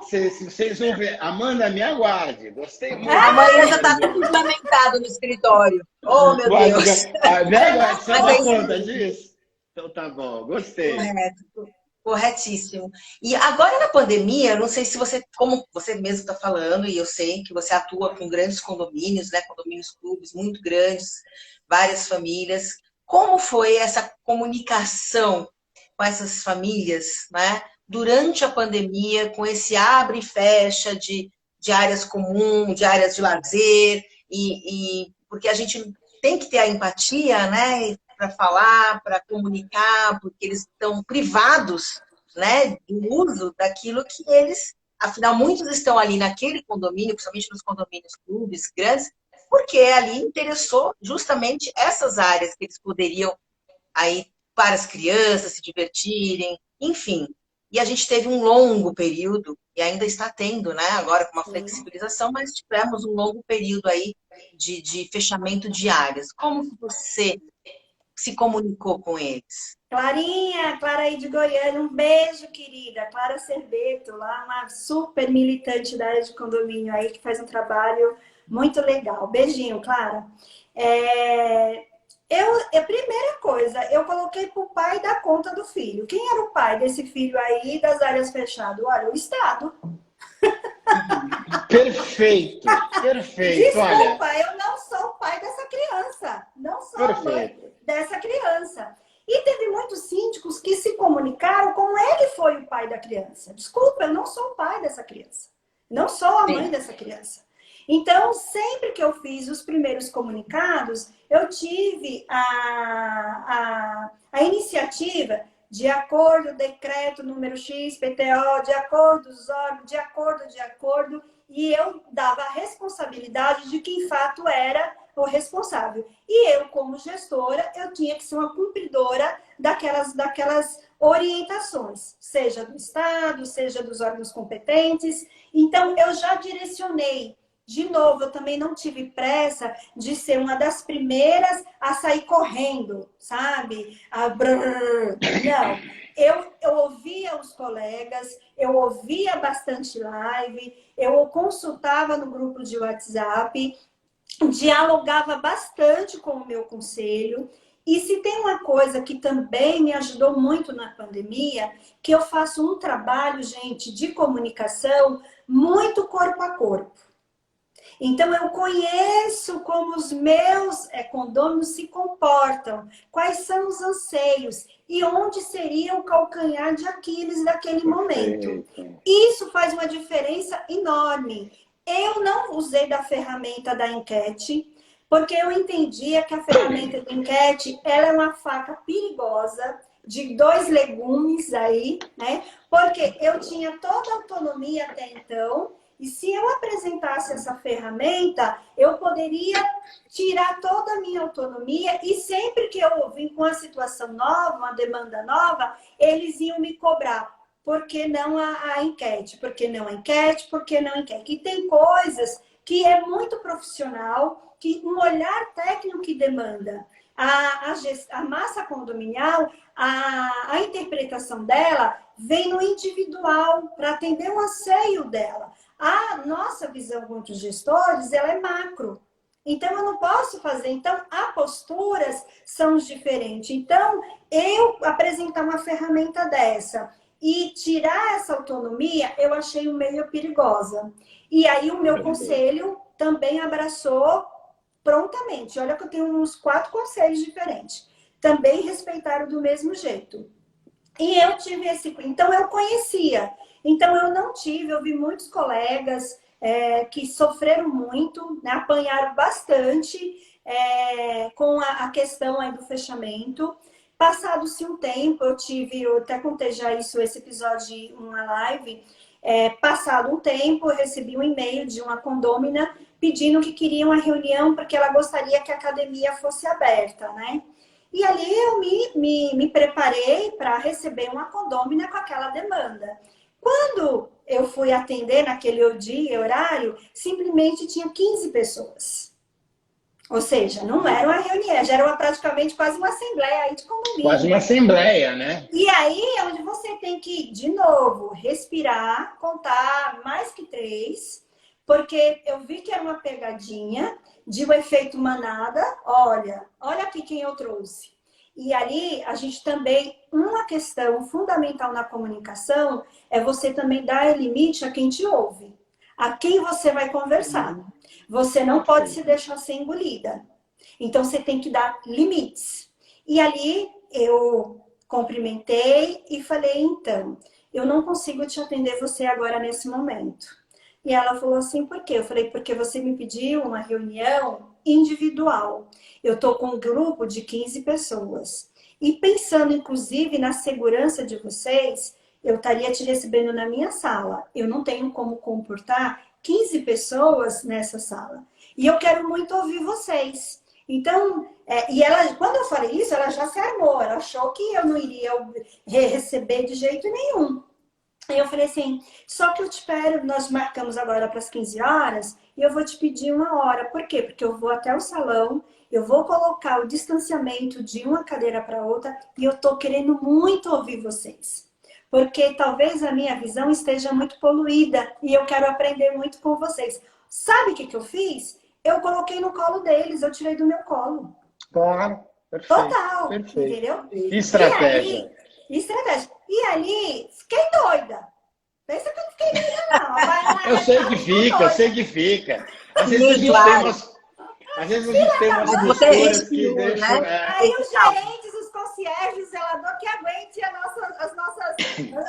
se vocês vão ver. Amanda, me aguarde. Gostei muito. Amanhã já está tudo fundamentado no escritório. Oh, meu Deus. Você dá conta disso? Então tá bom, gostei. Corretíssimo. E agora na pandemia, não sei se você, como você mesmo está falando, e eu sei que você atua com grandes condomínios, né? Condomínios clubes muito grandes, várias famílias. Como foi essa comunicação com essas famílias, né? Durante a pandemia, com esse abre e fecha de áreas comuns, de áreas de lazer, porque a gente tem que ter a empatia, né? Para falar, para comunicar, porque eles estão privados, né, do uso daquilo que eles, afinal, muitos estão ali naquele condomínio, principalmente nos condomínios clubes grandes, porque ali interessou justamente essas áreas que eles poderiam aí para as crianças se divertirem, enfim. E a gente teve um longo período, e ainda está tendo, né, agora com uma flexibilização, mas tivemos um longo período aí de fechamento de áreas. Como que você se comunicou com eles? Clarinha, Clara aí de Goiânia, um beijo, querida. Clara Cerbeto, lá uma super militante da área de condomínio aí, que faz um trabalho muito legal. Beijinho, Clara. A primeira coisa, eu coloquei para o pai dar conta do filho. Quem era o pai desse filho aí das áreas fechadas? Olha, o Estado. Perfeito, perfeito. Desculpa, olha. Eu não sou o pai dessa criança. Não sou a mãe dessa criança. E teve muitos síndicos que se comunicaram como ele foi o pai da criança. Desculpa, eu não sou o pai dessa criança. Não sou a mãe dessa criança. Então, sempre que eu fiz os primeiros comunicados, eu tive a iniciativa de acordo, decreto número X, PTO, de acordo, os órgãos, de acordo, e eu dava a responsabilidade de quem, fato, era o responsável. E eu, como gestora, eu tinha que ser uma cumpridora daquelas orientações, seja do Estado, seja dos órgãos competentes. Então, eu já direcionei. De novo, eu também não tive pressa de ser uma das primeiras a sair correndo, sabe? Não. Eu ouvia os colegas, eu ouvia bastante live, eu consultava no grupo de WhatsApp, dialogava bastante com o meu conselho. E se tem uma coisa que também me ajudou muito na pandemia, que eu faço um trabalho, gente, de comunicação muito corpo a corpo. Então, eu conheço como os meus condôminos se comportam, quais são os anseios e onde seria o calcanhar de Aquiles naquele momento. Isso faz uma diferença enorme. Eu não usei da ferramenta da enquete, porque eu entendia que a ferramenta de enquete ela é uma faca perigosa, de 2 legumes aí, né? Porque eu tinha toda a autonomia até então, e se eu apresentasse essa ferramenta, eu poderia tirar toda a minha autonomia e sempre que eu vim com uma situação nova, uma demanda nova, eles iam me cobrar. Por que não a enquete? Por que não a enquete? Por que não a enquete? E tem coisas que é muito profissional, que um olhar técnico que demanda. A massa condominial, a interpretação dela vem no individual, para atender o anseio dela. A nossa visão quanto gestores, ela é macro. Então, eu não posso fazer. Então, as posturas são diferentes. Então, eu apresentar uma ferramenta dessa e tirar essa autonomia, eu achei meio perigosa. E aí, o meu conselho também abraçou prontamente. Olha que eu tenho uns 4 conselhos diferentes. Também respeitaram do mesmo jeito. E eu tive esse... Então, eu conhecia. Então, eu não tive... Eu vi muitos colegas que sofreram muito, né, apanharam bastante com a questão aí do fechamento. Passado-se um tempo, eu até contei já isso, esse episódio de uma live. Passado um tempo, eu recebi um e-mail de uma condômina pedindo que queria uma reunião porque ela gostaria que a academia fosse aberta, né? E ali eu me preparei para receber uma condômina com aquela demanda. Quando eu fui atender naquele dia e horário, simplesmente tinha 15 pessoas. Ou seja, não era uma reunião, já era praticamente quase uma assembleia aí de condomínio. Quase uma assembleia, né? E aí é onde você tem que, de novo, respirar, contar mais que 3, porque eu vi que era uma pegadinha de um efeito manada. Olha aqui quem eu trouxe. E ali, a gente também, uma questão fundamental na comunicação é você também dar limite a quem te ouve, a quem você vai conversar. Você não pode se deixar ser engolida. Então, você tem que dar limites. E ali, eu cumprimentei e falei, então, eu não consigo te atender você agora nesse momento. E ela falou assim, por quê? Eu falei, porque você me pediu uma reunião individual. Eu estou com um grupo de 15 pessoas. E pensando, inclusive, na segurança de vocês, eu estaria te recebendo na minha sala. Eu não tenho como comportar 15 pessoas nessa sala. E eu quero muito ouvir vocês. Então, e ela, quando eu falei isso, ela já se armou. Ela achou que eu não iria receber de jeito nenhum. Aí eu falei assim, só que eu te espero, nós marcamos agora para as 15 horas e eu vou te pedir 1 hora. Por quê? Porque eu vou até o salão, eu vou colocar o distanciamento de uma cadeira para outra e eu tô querendo muito ouvir vocês. Porque talvez a minha visão esteja muito poluída e eu quero aprender muito com vocês. Sabe o que eu fiz? Eu coloquei no colo deles, eu tirei do meu colo. Claro, perfeito. Total, perfeito. Entendeu? Estratégia. Estratégia. E ali, fiquei doida. Pensa que eu não fiquei doida, não. Eu sei que fica, eu sei que fica. Às vezes a gente tem umas posturas que deixam... Aí os gerentes, os concierges, o zelador que aguente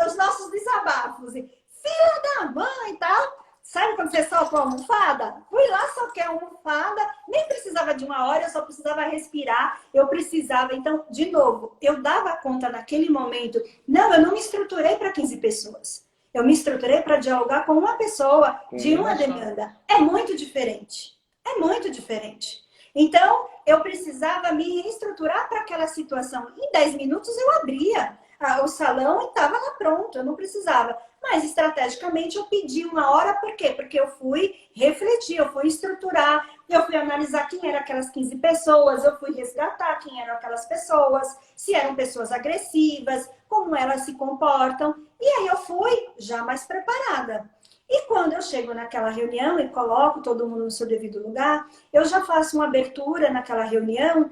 os nossos desabafos. Filha da mãe e tal. Sabe quando você solta uma almofada? Fui lá, soquei a almofada, nem precisava de 1 hora, eu só precisava respirar, eu precisava. Então, de novo, eu dava conta naquele momento. Não, eu não me estruturei para 15 pessoas. Eu me estruturei para dialogar com uma pessoa de uma demanda. É muito diferente. É muito diferente. Então, eu precisava me estruturar para aquela situação. Em 10 minutos eu abria o salão e estava lá pronto, eu não precisava. Mas, estrategicamente, eu pedi 1 hora, por quê? Porque eu fui refletir, eu fui estruturar, eu fui analisar quem eram aquelas 15 pessoas, eu fui resgatar quem eram aquelas pessoas, se eram pessoas agressivas, como elas se comportam. E aí eu fui já mais preparada. E quando eu chego naquela reunião e coloco todo mundo no seu devido lugar, eu já faço uma abertura naquela reunião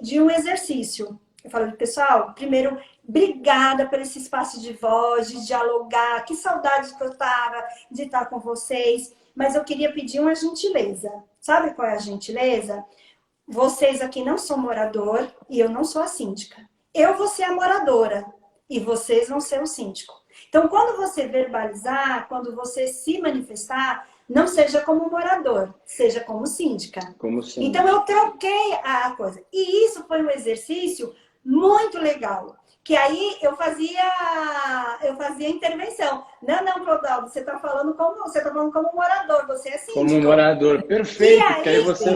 de um exercício. Eu falo, pessoal, primeiro, obrigada por esse espaço de voz, de dialogar. Que saudade que eu tava de estar com vocês. mas eu queria pedir uma gentileza. Sabe qual é a gentileza? Vocês aqui não são morador e eu não sou a síndica. Eu vou ser a moradora e vocês vão ser o síndico. Então, quando você verbalizar, quando você se manifestar, não seja como morador, seja como síndica. Como síndica. Então, eu troquei a coisa. E isso foi um exercício muito legal. Que aí eu fazia intervenção. Não, Clodoaldo, você está falando como morador, você é síndico. Como morador, perfeito. E aí, que aí você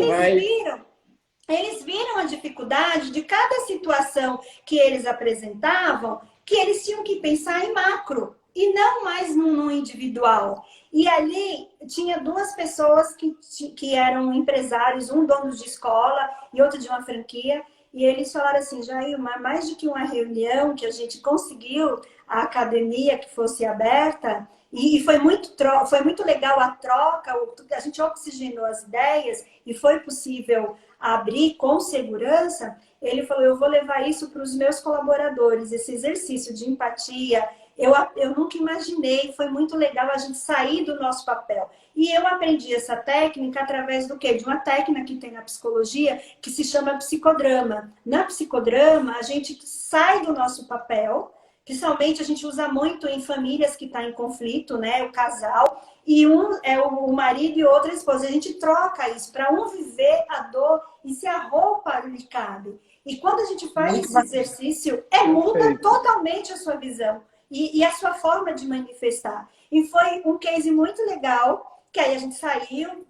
eles viram a dificuldade de cada situação que eles apresentavam, que eles tinham que pensar em macro e não mais no individual. E ali tinha duas pessoas que eram empresários, um dono de escola e outro de uma franquia. E eles falaram assim, Jair, mais do que uma reunião que a gente conseguiu a academia que fosse aberta, e foi muito legal a troca, a gente oxigenou as ideias e foi possível abrir com segurança. Ele falou, eu vou levar isso para os meus colaboradores, esse exercício de empatia. Eu nunca imaginei, foi muito legal a gente sair do nosso papel. E eu aprendi essa técnica através do quê? De uma técnica que tem na psicologia que se chama psicodrama. Na psicodrama, a gente sai do nosso papel, principalmente a gente usa muito em famílias que estão em conflito, né? O casal, e um é o marido e outra a esposa. A gente troca isso para um viver a dor e se a roupa lhe cabe. E quando a gente faz esse exercício, muda totalmente a sua visão. E a sua forma de manifestar. E foi um case muito legal, que aí a gente saiu,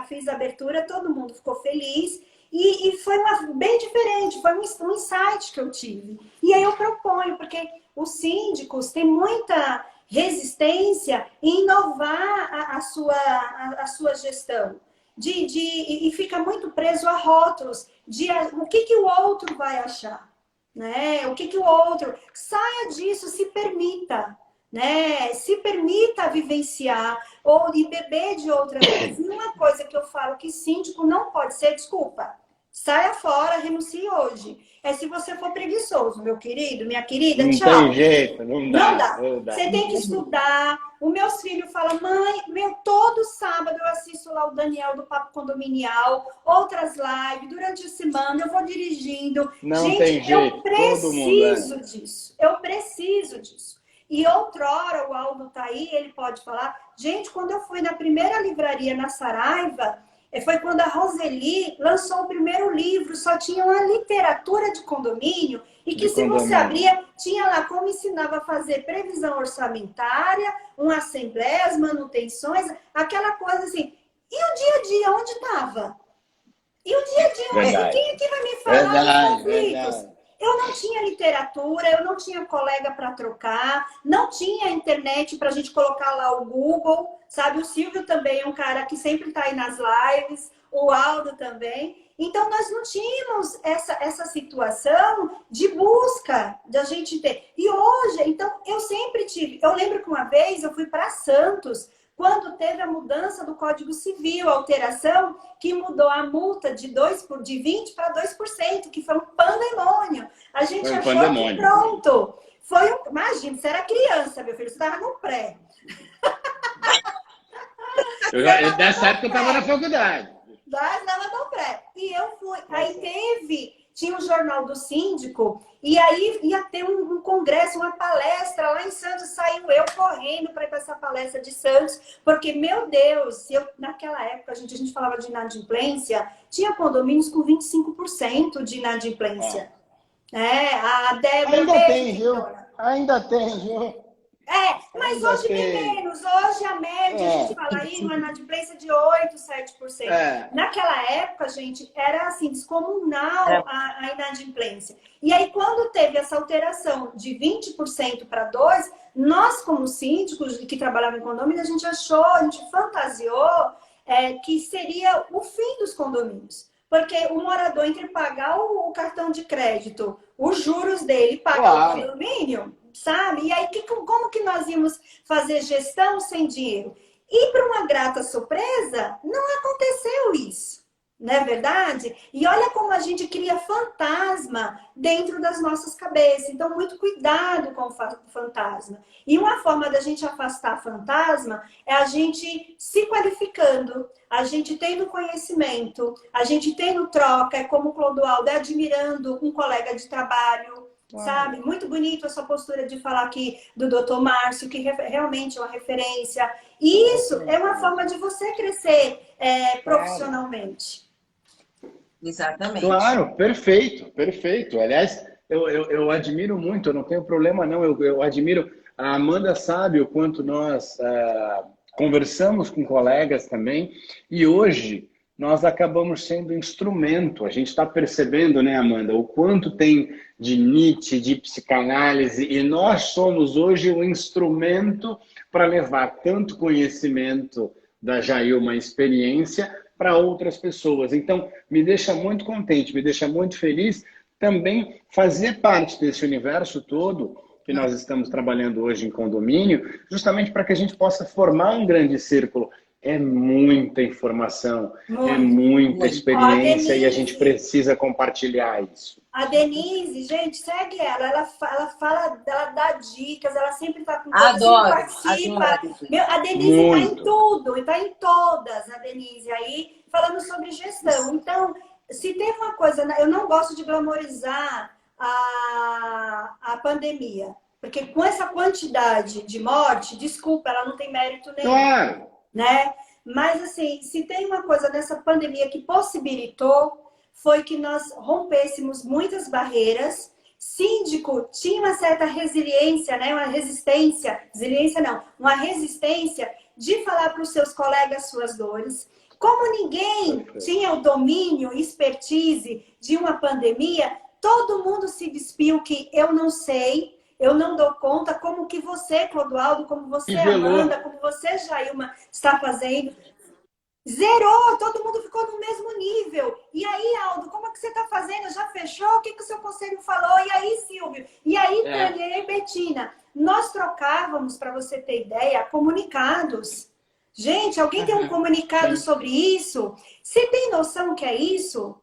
fiz a abertura, todo mundo ficou feliz. E foi bem diferente, foi um insight que eu tive. E aí eu proponho, porque os síndicos têm muita resistência em inovar a sua gestão. E fica muito preso a rótulos de o que o outro vai achar. Né? O que o outro... Saia disso, se permita. Né? Se permita vivenciar ou beber de outra vez. E uma coisa que eu falo que síndico não pode ser, desculpa, saia fora, renuncie hoje. É se você for preguiçoso, meu querido, minha querida, tchau. Não tem jeito, não dá. Você tem que estudar. Os meus filhos falam, mãe, todo sábado eu assisto lá o Daniel do Papo Condominial, outras lives, durante a semana eu vou dirigindo. Não Gente, tem jeito, eu preciso disso. Eu preciso disso. E outrora, o Aldo tá aí, ele pode falar. Gente, quando eu fui na primeira livraria na Saraiva, foi quando a Roseli lançou o primeiro livro, só tinha uma literatura de condomínio, e que se você abria, tinha lá como ensinava a fazer previsão orçamentária, uma assembleia, as manutenções, aquela coisa assim. E o dia a dia, onde estava? E o dia a dia, quem aqui vai me falar dos conflitos? Eu não tinha literatura, eu não tinha colega para trocar, não tinha internet para a gente colocar lá o Google, sabe? O Silvio também é um cara que sempre está aí nas lives, o Aldo também. Então, nós não tínhamos essa situação de busca da gente ter. E hoje, então, eu sempre tive... Eu lembro que uma vez eu fui para Santos, quando teve a mudança do Código Civil, a alteração que mudou a multa de 20% para 2%, que foi um pandemônio. A gente achou que pronto. Imagina, você era criança, meu filho, você estava no pré. Nessa época eu estava na faculdade. Estava no pré. E eu fui. Aí tinha o Jornal do Síndico, e aí ia ter um congresso, uma palestra lá em Santos. Saiu eu correndo para ir para essa palestra de Santos, porque, meu Deus, naquela época a gente falava de inadimplência, tinha condomínios com 25% de inadimplência. A Débora... Ainda tem, viu? Mas hoje bem menos. Hoje a média, a gente fala aí, uma inadimplência de 8%, 7%. Naquela época, gente, era assim, descomunal a inadimplência. E aí, quando teve essa alteração de 20% para 2%, nós, como síndicos que trabalhavam em condomínio, a gente fantasiou que seria o fim dos condomínios. Porque o morador, entre pagar o cartão de crédito, os juros dele e pagar o condomínio, sabe? E aí, como que nós íamos fazer gestão sem dinheiro? E para uma grata surpresa, não aconteceu isso. Não é verdade? E olha como a gente cria fantasma dentro das nossas cabeças. Então, muito cuidado com o fantasma. E uma forma da gente afastar fantasma é a gente se qualificando, a gente tendo conhecimento, a gente tendo troca, é como o Clodoaldo, é admirando um colega de trabalho, sabe? Muito bonito a sua postura de falar aqui do Dr. Márcio, que realmente é uma referência. E isso é uma forma de você crescer profissionalmente. Exatamente. Claro, perfeito, perfeito. Aliás, eu admiro muito, eu não tenho problema não, eu admiro, a Amanda sabe o quanto nós conversamos com colegas também, e hoje nós acabamos sendo instrumento, a gente está percebendo, né, Amanda, o quanto tem de Nietzsche, de psicanálise, e nós somos hoje o instrumento para levar tanto conhecimento da Jailma, experiência, para outras pessoas. Então, me deixa muito contente, me deixa muito feliz também fazer parte desse universo todo que nós estamos trabalhando hoje em condomínio, justamente para que a gente possa formar um grande círculo. É muita informação, é muita experiência e a gente precisa compartilhar isso. A Denise, gente, segue ela. Ela fala, ela dá dicas, ela sempre está com Adoro, participa. adoro. A Denise está em tudo, está em todas, a Denise aí, falando sobre gestão. Então, se teve uma coisa, eu não gosto de glamorizar a pandemia, porque com essa quantidade de morte, desculpa, ela não tem mérito nenhum. Claro. Né? Mas, assim, se tem uma coisa nessa pandemia que possibilitou, foi que nós rompêssemos muitas barreiras. Síndico tinha uma certa resiliência, né? Uma resistência de falar para os seus colegas suas dores. Como ninguém tinha o domínio, expertise de uma pandemia, todo mundo se despiu que eu não sei, eu não dou conta, como que você, Clodoaldo, como você, Amanda, como você, Jailma, está fazendo. Zerou, todo mundo ficou no mesmo nível. E aí, Aldo, como é que você está fazendo? Já fechou? O que o seu conselho falou? E aí, Silvio? E aí, Tânia e Betina? Nós trocávamos, para você ter ideia, comunicados. Gente, alguém tem um comunicado sobre isso? Você tem noção que é isso?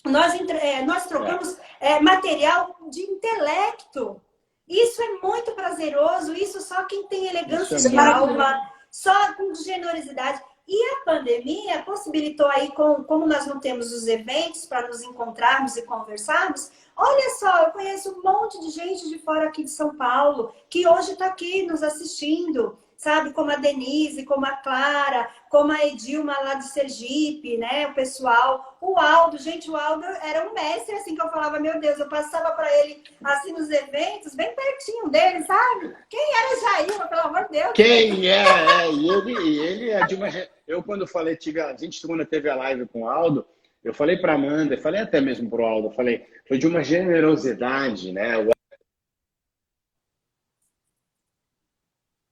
Nós trocamos material de intelecto. Isso é muito prazeroso. Isso só quem tem elegância de alma, só com generosidade. E a pandemia possibilitou aí, como nós não temos os eventos para nos encontrarmos e conversarmos, olha só, eu conheço um monte de gente de fora aqui de São Paulo, que hoje está aqui nos assistindo, sabe? Como a Denise, como a Clara, como a Edilma lá de Sergipe, né? O pessoal, o Aldo, gente, o Aldo era um mestre, assim, que eu falava, meu Deus, eu passava para ele, assim, nos eventos, bem pertinho dele, sabe? Quem era Jailma, pelo amor de Deus? Quem é? E ele é de uma... Eu, quando falei, a gente, quando teve a live com o Aldo, eu falei para Amanda, eu falei até mesmo para o Aldo, foi de uma generosidade, né?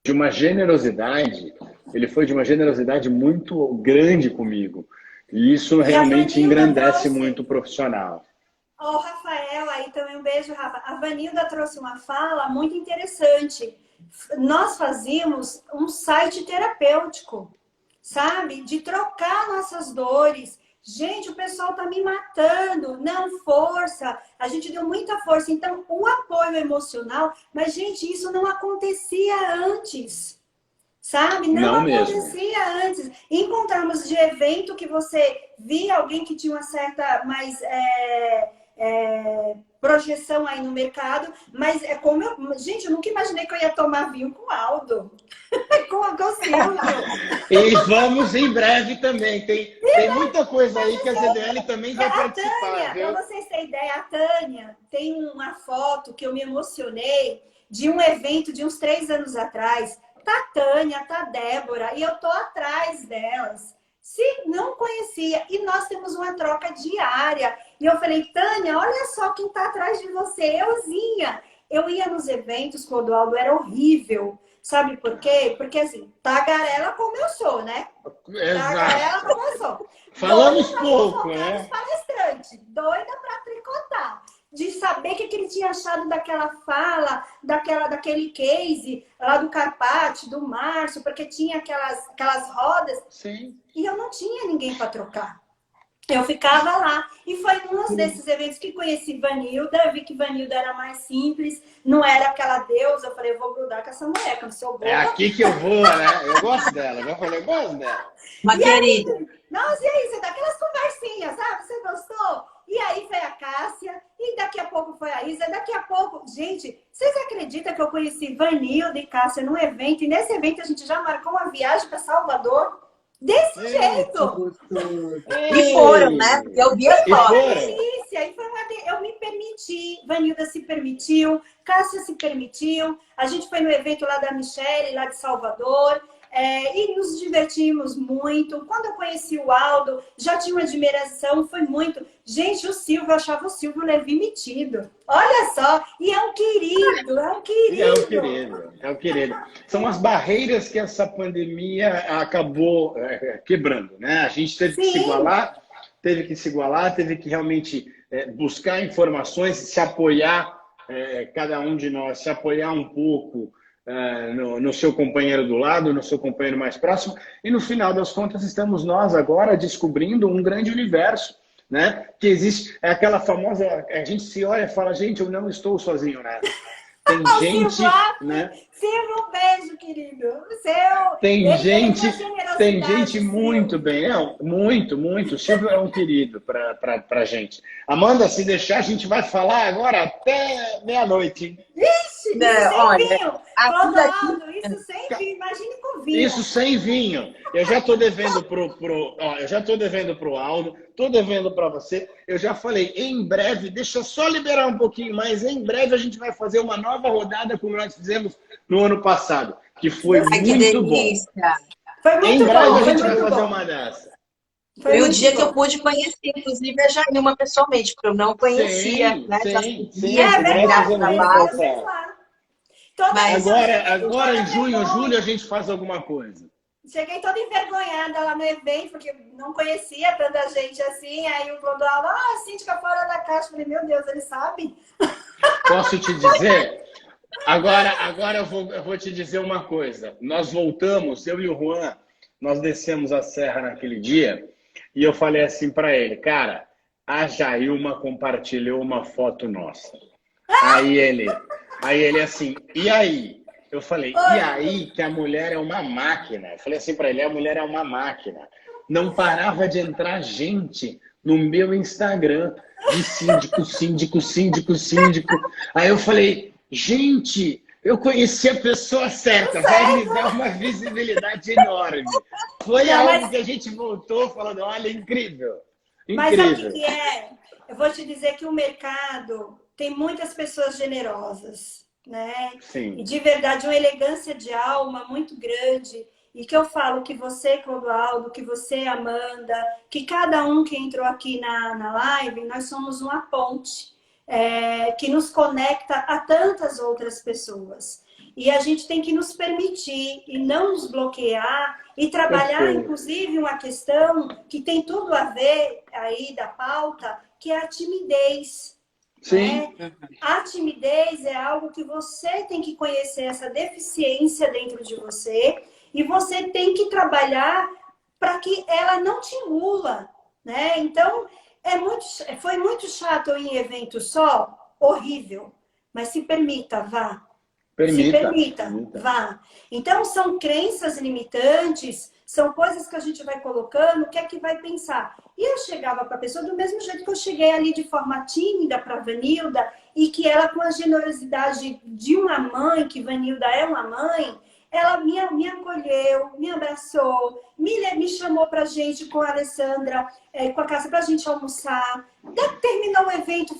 De uma generosidade, ele foi de uma generosidade muito grande comigo. E isso realmente engrandece muito o profissional. Ó, o Rafael aí também, um beijo, Rafa. A Vanilda trouxe uma fala muito interessante. Nós fazíamos um site terapêutico, sabe? De trocar nossas dores. Gente, o pessoal tá me matando. Não, força. A gente deu muita força. Então, o apoio emocional... Mas, gente, isso não acontecia antes. Sabe? Não acontecia antes. Encontramos de evento que você via alguém que tinha uma certa mais... projeção aí no mercado, mas é como gente, eu nunca imaginei que eu ia tomar vinho com o Aldo, com o Silvio. E vamos em breve também, tem muita coisa aí que a ZDL também vai participar. Para vocês terem ideia, a Tânia tem uma foto que eu me emocionei de um evento de uns 3 anos atrás. Tá a Tânia, tá a Débora, e eu tô atrás delas. Se não conhecia, e nós temos uma troca diária. E eu falei, Tânia, olha só quem tá atrás de você, euzinha. Eu ia nos eventos, Clodoaldo, era horrível. Sabe por quê? Porque assim, tagarela como eu sou, né? Exato. Tagarela como eu sou. Falamos pouco, né? Palestrante, doida pra tricotar. De saber o que ele tinha achado daquela fala, daquele case lá do Carpati, do Márcio, porque tinha aquelas rodas. Sim. E eu não tinha ninguém para trocar. Eu ficava lá. E foi num desses eventos que conheci Vanilda. Vi que Vanilda era mais simples, não era aquela deusa. Eu falei, eu vou grudar com essa mulher, que eu não sou boa. É aqui que eu vou, né? Eu gosto dela. Eu falei, eu gosto dela. Uma E querida. aí, nossa, e aí, você dá aquelas conversinhas, sabe? Você gostou? E aí foi a Cássia, e daqui a pouco foi a Isa, daqui a pouco... Gente, vocês acreditam que eu conheci Vanilda e Cássia num evento, e nesse evento a gente já marcou uma viagem para Salvador? Desse jeito! E foram, né? Eu vi a E foto. foram. Delícia! E foi eu me permiti, Vanilda se permitiu, Cássia se permitiu, a gente foi no evento lá da Michelle, lá de Salvador, e nos divertimos muito. Quando eu conheci o Aldo, já tinha uma admiração, foi muito. Gente, o Silvio, eu achava o Silvio Levi metido. Olha só, e é um querido, é um querido. É o querido, é o querido. São as barreiras que essa pandemia acabou quebrando, né? A gente teve que se igualar, teve que realmente buscar informações, se apoiar, cada um de nós, se apoiar um pouco no seu companheiro do lado, no seu companheiro mais próximo, e no final das contas estamos nós agora descobrindo um grande universo, né? Que existe, é aquela famosa, a gente se olha e fala, gente, eu não estou sozinho nessa. Tem gente, né? Silvio, um beijo, querido. Tem gente Silvio. muito bem, muito. O Silvio é um querido pra gente. Amanda, se deixar, a gente vai falar agora até meia-noite, hein? Vixe, Não, isso sem olha, vinho. Clodoaldo, isso sem vinho. Imagine com vinho. Isso sem vinho. Eu já estou devendo eu já tô devendo pro Aldo, estou devendo para você. Eu já falei, em breve, deixa eu só liberar um pouquinho mais. Em breve a gente vai fazer uma nova rodada como nós fizemos no ano passado, que foi muito bom. Foi muito Em breve bom, a gente foi vai muito fazer bom. uma dessa. Foi o dia que eu pude conhecer, inclusive, a Jailma pessoalmente, porque eu não conhecia, Sim, né? Já sim, sabia, É verdade, graças a mas Deus, vocês lá. Mas Agora em junho, julho, a gente faz alguma coisa. Cheguei toda envergonhada lá no evento, porque não conhecia tanta gente assim. Aí o Clodoaldo, síndica fora da caixa. Falei, meu Deus, ele sabe? Posso te dizer? Agora eu vou te dizer uma coisa. Nós voltamos, eu e o Juan, nós descemos a serra naquele dia e eu falei assim para ele, cara, a Jailma compartilhou uma foto nossa. Aí ele assim, e aí? Eu falei, e aí que a mulher é uma máquina. Eu falei assim para ele, a mulher é uma máquina. Não parava de entrar gente no meu Instagram de síndico. Aí eu falei, gente, eu conheci a pessoa certa, vai me dar uma visibilidade enorme. Foi algo que a gente voltou falando, olha, incrível. Mas sabe o que é? Eu vou te dizer que o mercado tem muitas pessoas generosas, né? Sim. E de verdade, uma elegância de alma muito grande. E que eu falo que você, Clodoaldo, que você, Amanda, que cada um que entrou aqui na live, nós somos uma ponte que nos conecta a tantas outras pessoas. E a gente tem que nos permitir e não nos bloquear e trabalhar, inclusive, uma questão que tem tudo a ver aí da pauta, que é a timidez. Sim. Né? A timidez é algo que você tem que conhecer essa deficiência dentro de você e você tem que trabalhar para que ela não te engula, né? Então, foi muito chato em evento só, horrível, mas se permita, vá. Se permita, vá. Então, são crenças limitantes, são coisas que a gente vai colocando, o que é que vai pensar? E eu chegava para a pessoa do mesmo jeito que eu cheguei ali de forma tímida para a Vanilda, e que ela, com a generosidade de uma mãe, que Vanilda é uma mãe, ela me acolheu, me abraçou, me chamou para a gente com a Alessandra, com a Cássia, para a gente almoçar. Terminou o evento,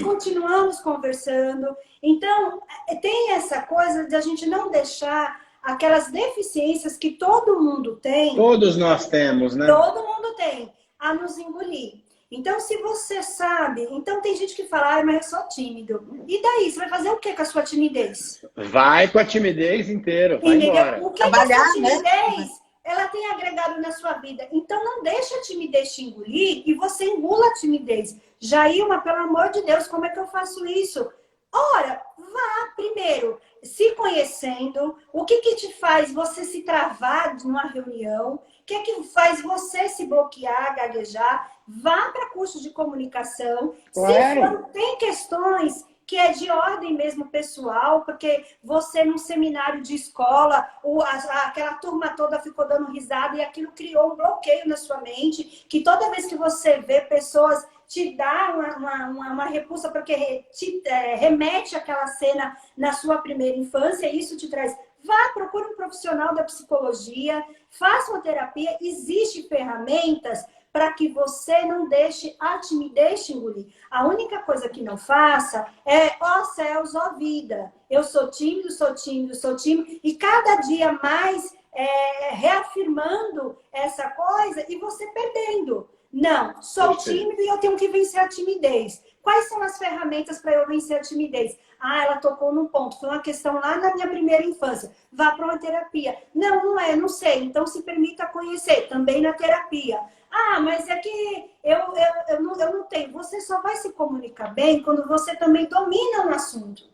continuamos conversando. Então, tem essa coisa de a gente não deixar aquelas deficiências que todo mundo tem. Todos nós temos, né? Todo mundo tem, a nos engolir. Então, se você sabe... Então, tem gente que fala, mas eu sou tímido. E daí? Você vai fazer o que com a sua timidez? Vai com a timidez inteira, vai embora. O que a sua timidez, ela tem agregado na sua vida? Então, não deixa a timidez te engolir e você engula a timidez. Jailma, pelo amor de Deus, como é que eu faço isso? Ora, vá primeiro se conhecendo. O que te faz você se travar numa reunião? que é que faz você se bloquear, gaguejar? Vá para curso de comunicação. Claro. Se for, tem questões que é de ordem mesmo pessoal, porque você num seminário de escola, aquela turma toda ficou dando risada e aquilo criou um bloqueio na sua mente, que toda vez que você vê pessoas te dá uma repulsa, porque remete àquela cena na sua primeira infância, e isso te traz. Vá, procure um profissional da psicologia, faça uma terapia, existem ferramentas para que você não deixe a timidez te engolir. A única coisa que não faça é, ó céus, ó vida. Eu sou tímido, sou tímido, sou tímido. E cada dia mais reafirmando essa coisa e você perdendo. Não, sou tímido e eu tenho que vencer a timidez. Quais são as ferramentas para eu vencer a timidez? Ah, ela tocou num ponto. Foi uma questão lá na minha primeira infância. Vá para uma terapia. Não, não é, não sei. Então se permita conhecer, também na terapia. Ah, mas é que eu não tenho. Você só vai se comunicar bem quando você também domina o assunto.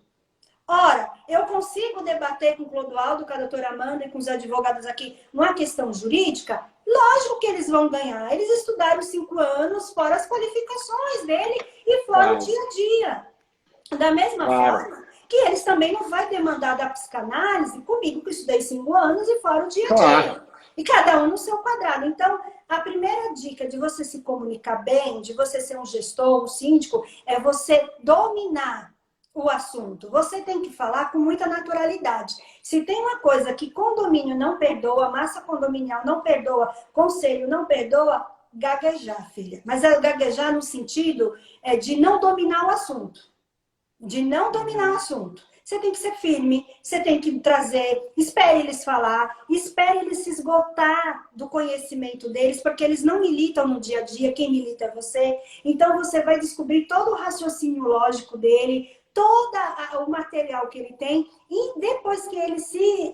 Ora, eu consigo debater com o Clodoaldo, com a doutora Amanda e com os advogados aqui uma questão jurídica? Lógico que eles vão ganhar. Eles estudaram 5 anos, fora as qualificações dele e fora o dia a dia. Da mesma forma que eles também não vão demandar da psicanálise comigo, que eu estudei 5 anos e fora o dia a dia. E cada um no seu quadrado. Então, a primeira dica de você se comunicar bem, de você ser um gestor, um síndico, é você dominar o assunto. Você tem que falar com muita naturalidade. Se tem uma coisa que condomínio não perdoa, massa condominial não perdoa, conselho não perdoa, gaguejar, filha. Mas é gaguejar no sentido de não dominar o assunto. De não dominar o assunto. Você tem que ser firme, você tem que trazer, espere eles falar, espere eles se esgotar do conhecimento deles, porque eles não militam no dia a dia, quem milita é você. Então você vai descobrir todo o raciocínio lógico dele, todo o material que ele tem, e depois que ele se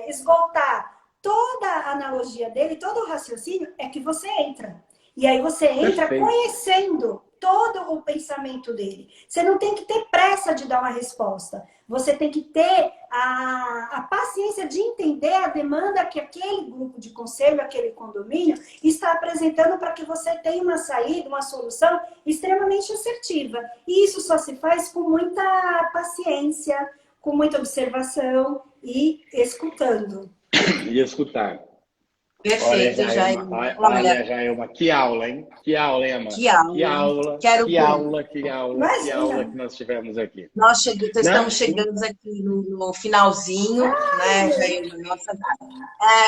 esgotar toda a analogia dele, todo o raciocínio, é que você entra. E aí você entra conhecendo todo o pensamento dele. Você não tem que ter pressa de dar uma resposta. Você tem que ter a paciência de entender a demanda que aquele grupo de conselho, aquele condomínio, está apresentando para que você tenha uma saída, uma solução extremamente assertiva. E isso só se faz com muita paciência, com muita observação e escutando. E escutar. Perfeito, Jailma. Olha, Jailma, que aula, hein? Que aula, hein, Amanda? Que aula. Que aula, Quero que aula, que aula, que aula que nós tivemos aqui. Nós estamos chegando aqui no finalzinho, né, Jailma? Nossa,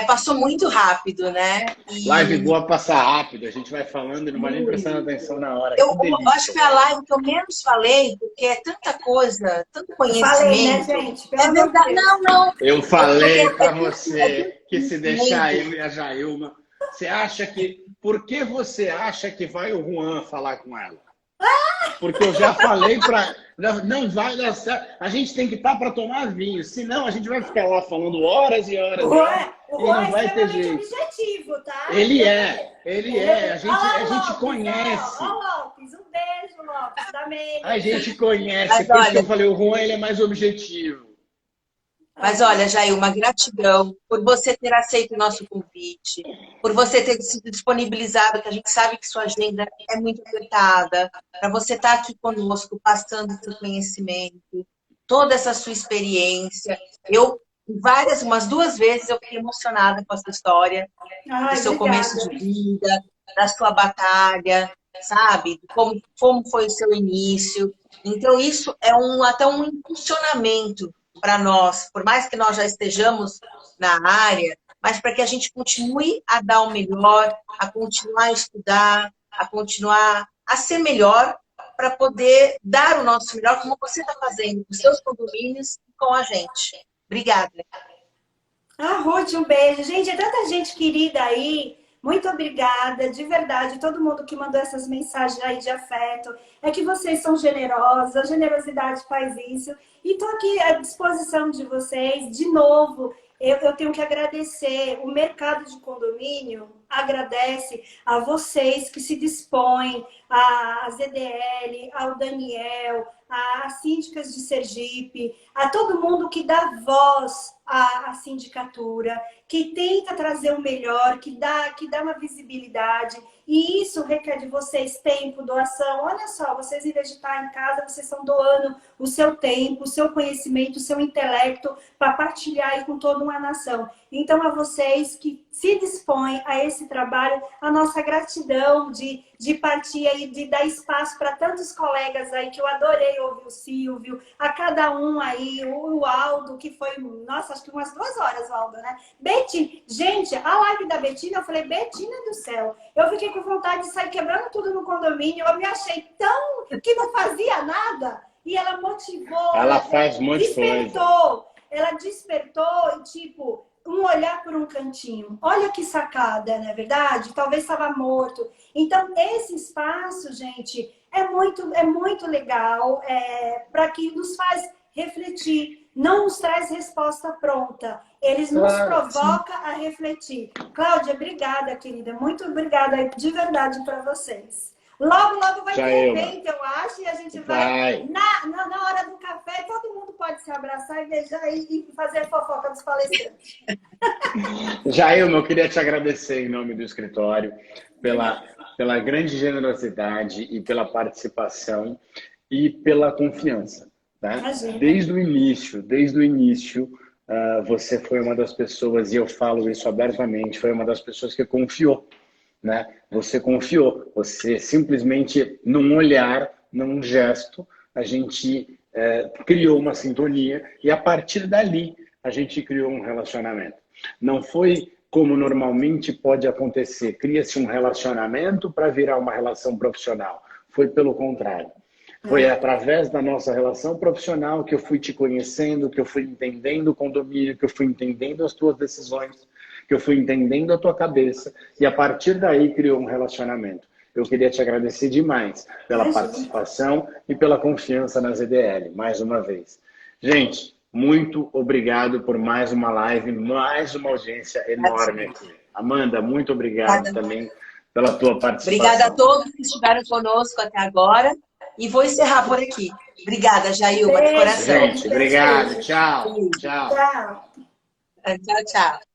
passou muito rápido, né? E... Live boa passa rápido, a gente vai falando e não vai nem prestando atenção na hora. Eu acho que é a live que eu menos falei, porque é tanta coisa, tanto conhecimento. Falei, né, gente? É verdade, não. Eu falei para você que se deixar eu e a Jailma, você acha que... Por que você acha que vai o Juan falar com ela? Porque eu já falei para... Não vai dar certo. A gente tem que estar para tomar vinho, senão a gente vai ficar lá falando horas e horas. O Juan não vai ter jeito. Objetivo, tá? Ele é. A gente conhece. Ó, Lopes, um beijo, Lopes, da Meire. A gente conhece. Mas, por isso olha, que eu falei, o Juan ele é mais objetivo. Mas olha, Jailma, gratidão por você ter aceito o nosso convite, por você ter se disponibilizado, que a gente sabe que sua agenda é muito apertada, para você estar aqui conosco, passando o seu conhecimento, toda essa sua experiência. Eu, umas 2 vezes, eu fiquei emocionada com essa história, do seu começo de vida, da sua batalha, sabe? Como foi o seu início. Então, isso é até um impulsionamento para nós, por mais que nós já estejamos na área, mas para que a gente continue a dar o melhor, a continuar a estudar, a continuar a ser melhor, para poder dar o nosso melhor, como você está fazendo com os seus condomínios e com a gente. Obrigada. Ruth, um beijo. Gente, é tanta gente querida aí. Muito obrigada, de verdade, todo mundo que mandou essas mensagens aí de afeto. É que vocês são generosos, a generosidade faz isso. E estou aqui à disposição de vocês. De novo, eu tenho que agradecer. O mercado de condomínio agradece a vocês que se dispõem a ZDL, ao Daniel, às síndicas de Sergipe, a todo mundo que dá voz à sindicatura, que tenta trazer o melhor, que dá uma visibilidade. E isso requer de vocês tempo, doação. Olha só, vocês em vez de estar em casa, vocês estão doando o seu tempo, o seu conhecimento, o seu intelecto para partilhar aí com toda uma nação. Então, a vocês que se dispõem a esse trabalho, a nossa gratidão de partir aí, de dar espaço para tantos colegas aí, que eu adorei ouvir o Silvio, a cada um aí, o Aldo, que foi, nossa, acho que umas 2 horas, Aldo, né? Betina, gente, a live da Betina, eu falei, Betina do céu, eu fiquei com vontade de sair quebrando tudo no condomínio, eu me achei tão que não fazia nada, e ela motivou, Ela faz um monte de despertou, ela despertou, tipo, um olhar por um cantinho. Olha que sacada, não é verdade? Talvez estava morto. Então, esse espaço, gente, é muito legal, para que nos faz refletir. Não nos traz resposta pronta. Eles nos provocam a refletir. Cláudia, obrigada, querida. Muito obrigada de verdade para vocês. Logo vai ter evento, eu acho, e a gente vai na hora do café, todo mundo pode se abraçar e beijar e fazer a fofoca dos palestrantes. Jailma, eu queria te agradecer em nome do escritório pela grande generosidade e pela participação e pela confiança. Tá? Desde o início, você foi uma das pessoas, e eu falo isso abertamente, foi uma das pessoas que confiou. Né? Você confiou, você simplesmente, num olhar, num gesto, a gente criou uma sintonia e a partir dali a gente criou um relacionamento. Não foi como normalmente pode acontecer, cria-se um relacionamento para virar uma relação profissional. Foi pelo contrário. Foi através da nossa relação profissional que eu fui te conhecendo, que eu fui entendendo o condomínio, que eu fui entendendo as tuas decisões, que eu fui entendendo a tua cabeça e a partir daí criou um relacionamento. Eu queria te agradecer demais pela participação e pela confiança na ZDL, mais uma vez. Gente, muito obrigado por mais uma live, mais uma audiência enorme aqui. Amanda, muito obrigado também pela tua participação. Obrigada a todos que estiveram conosco até agora e vou encerrar por aqui. Obrigada, Jailma, de coração. Gente, obrigado. Tchau. Tchau. Tchau, tchau.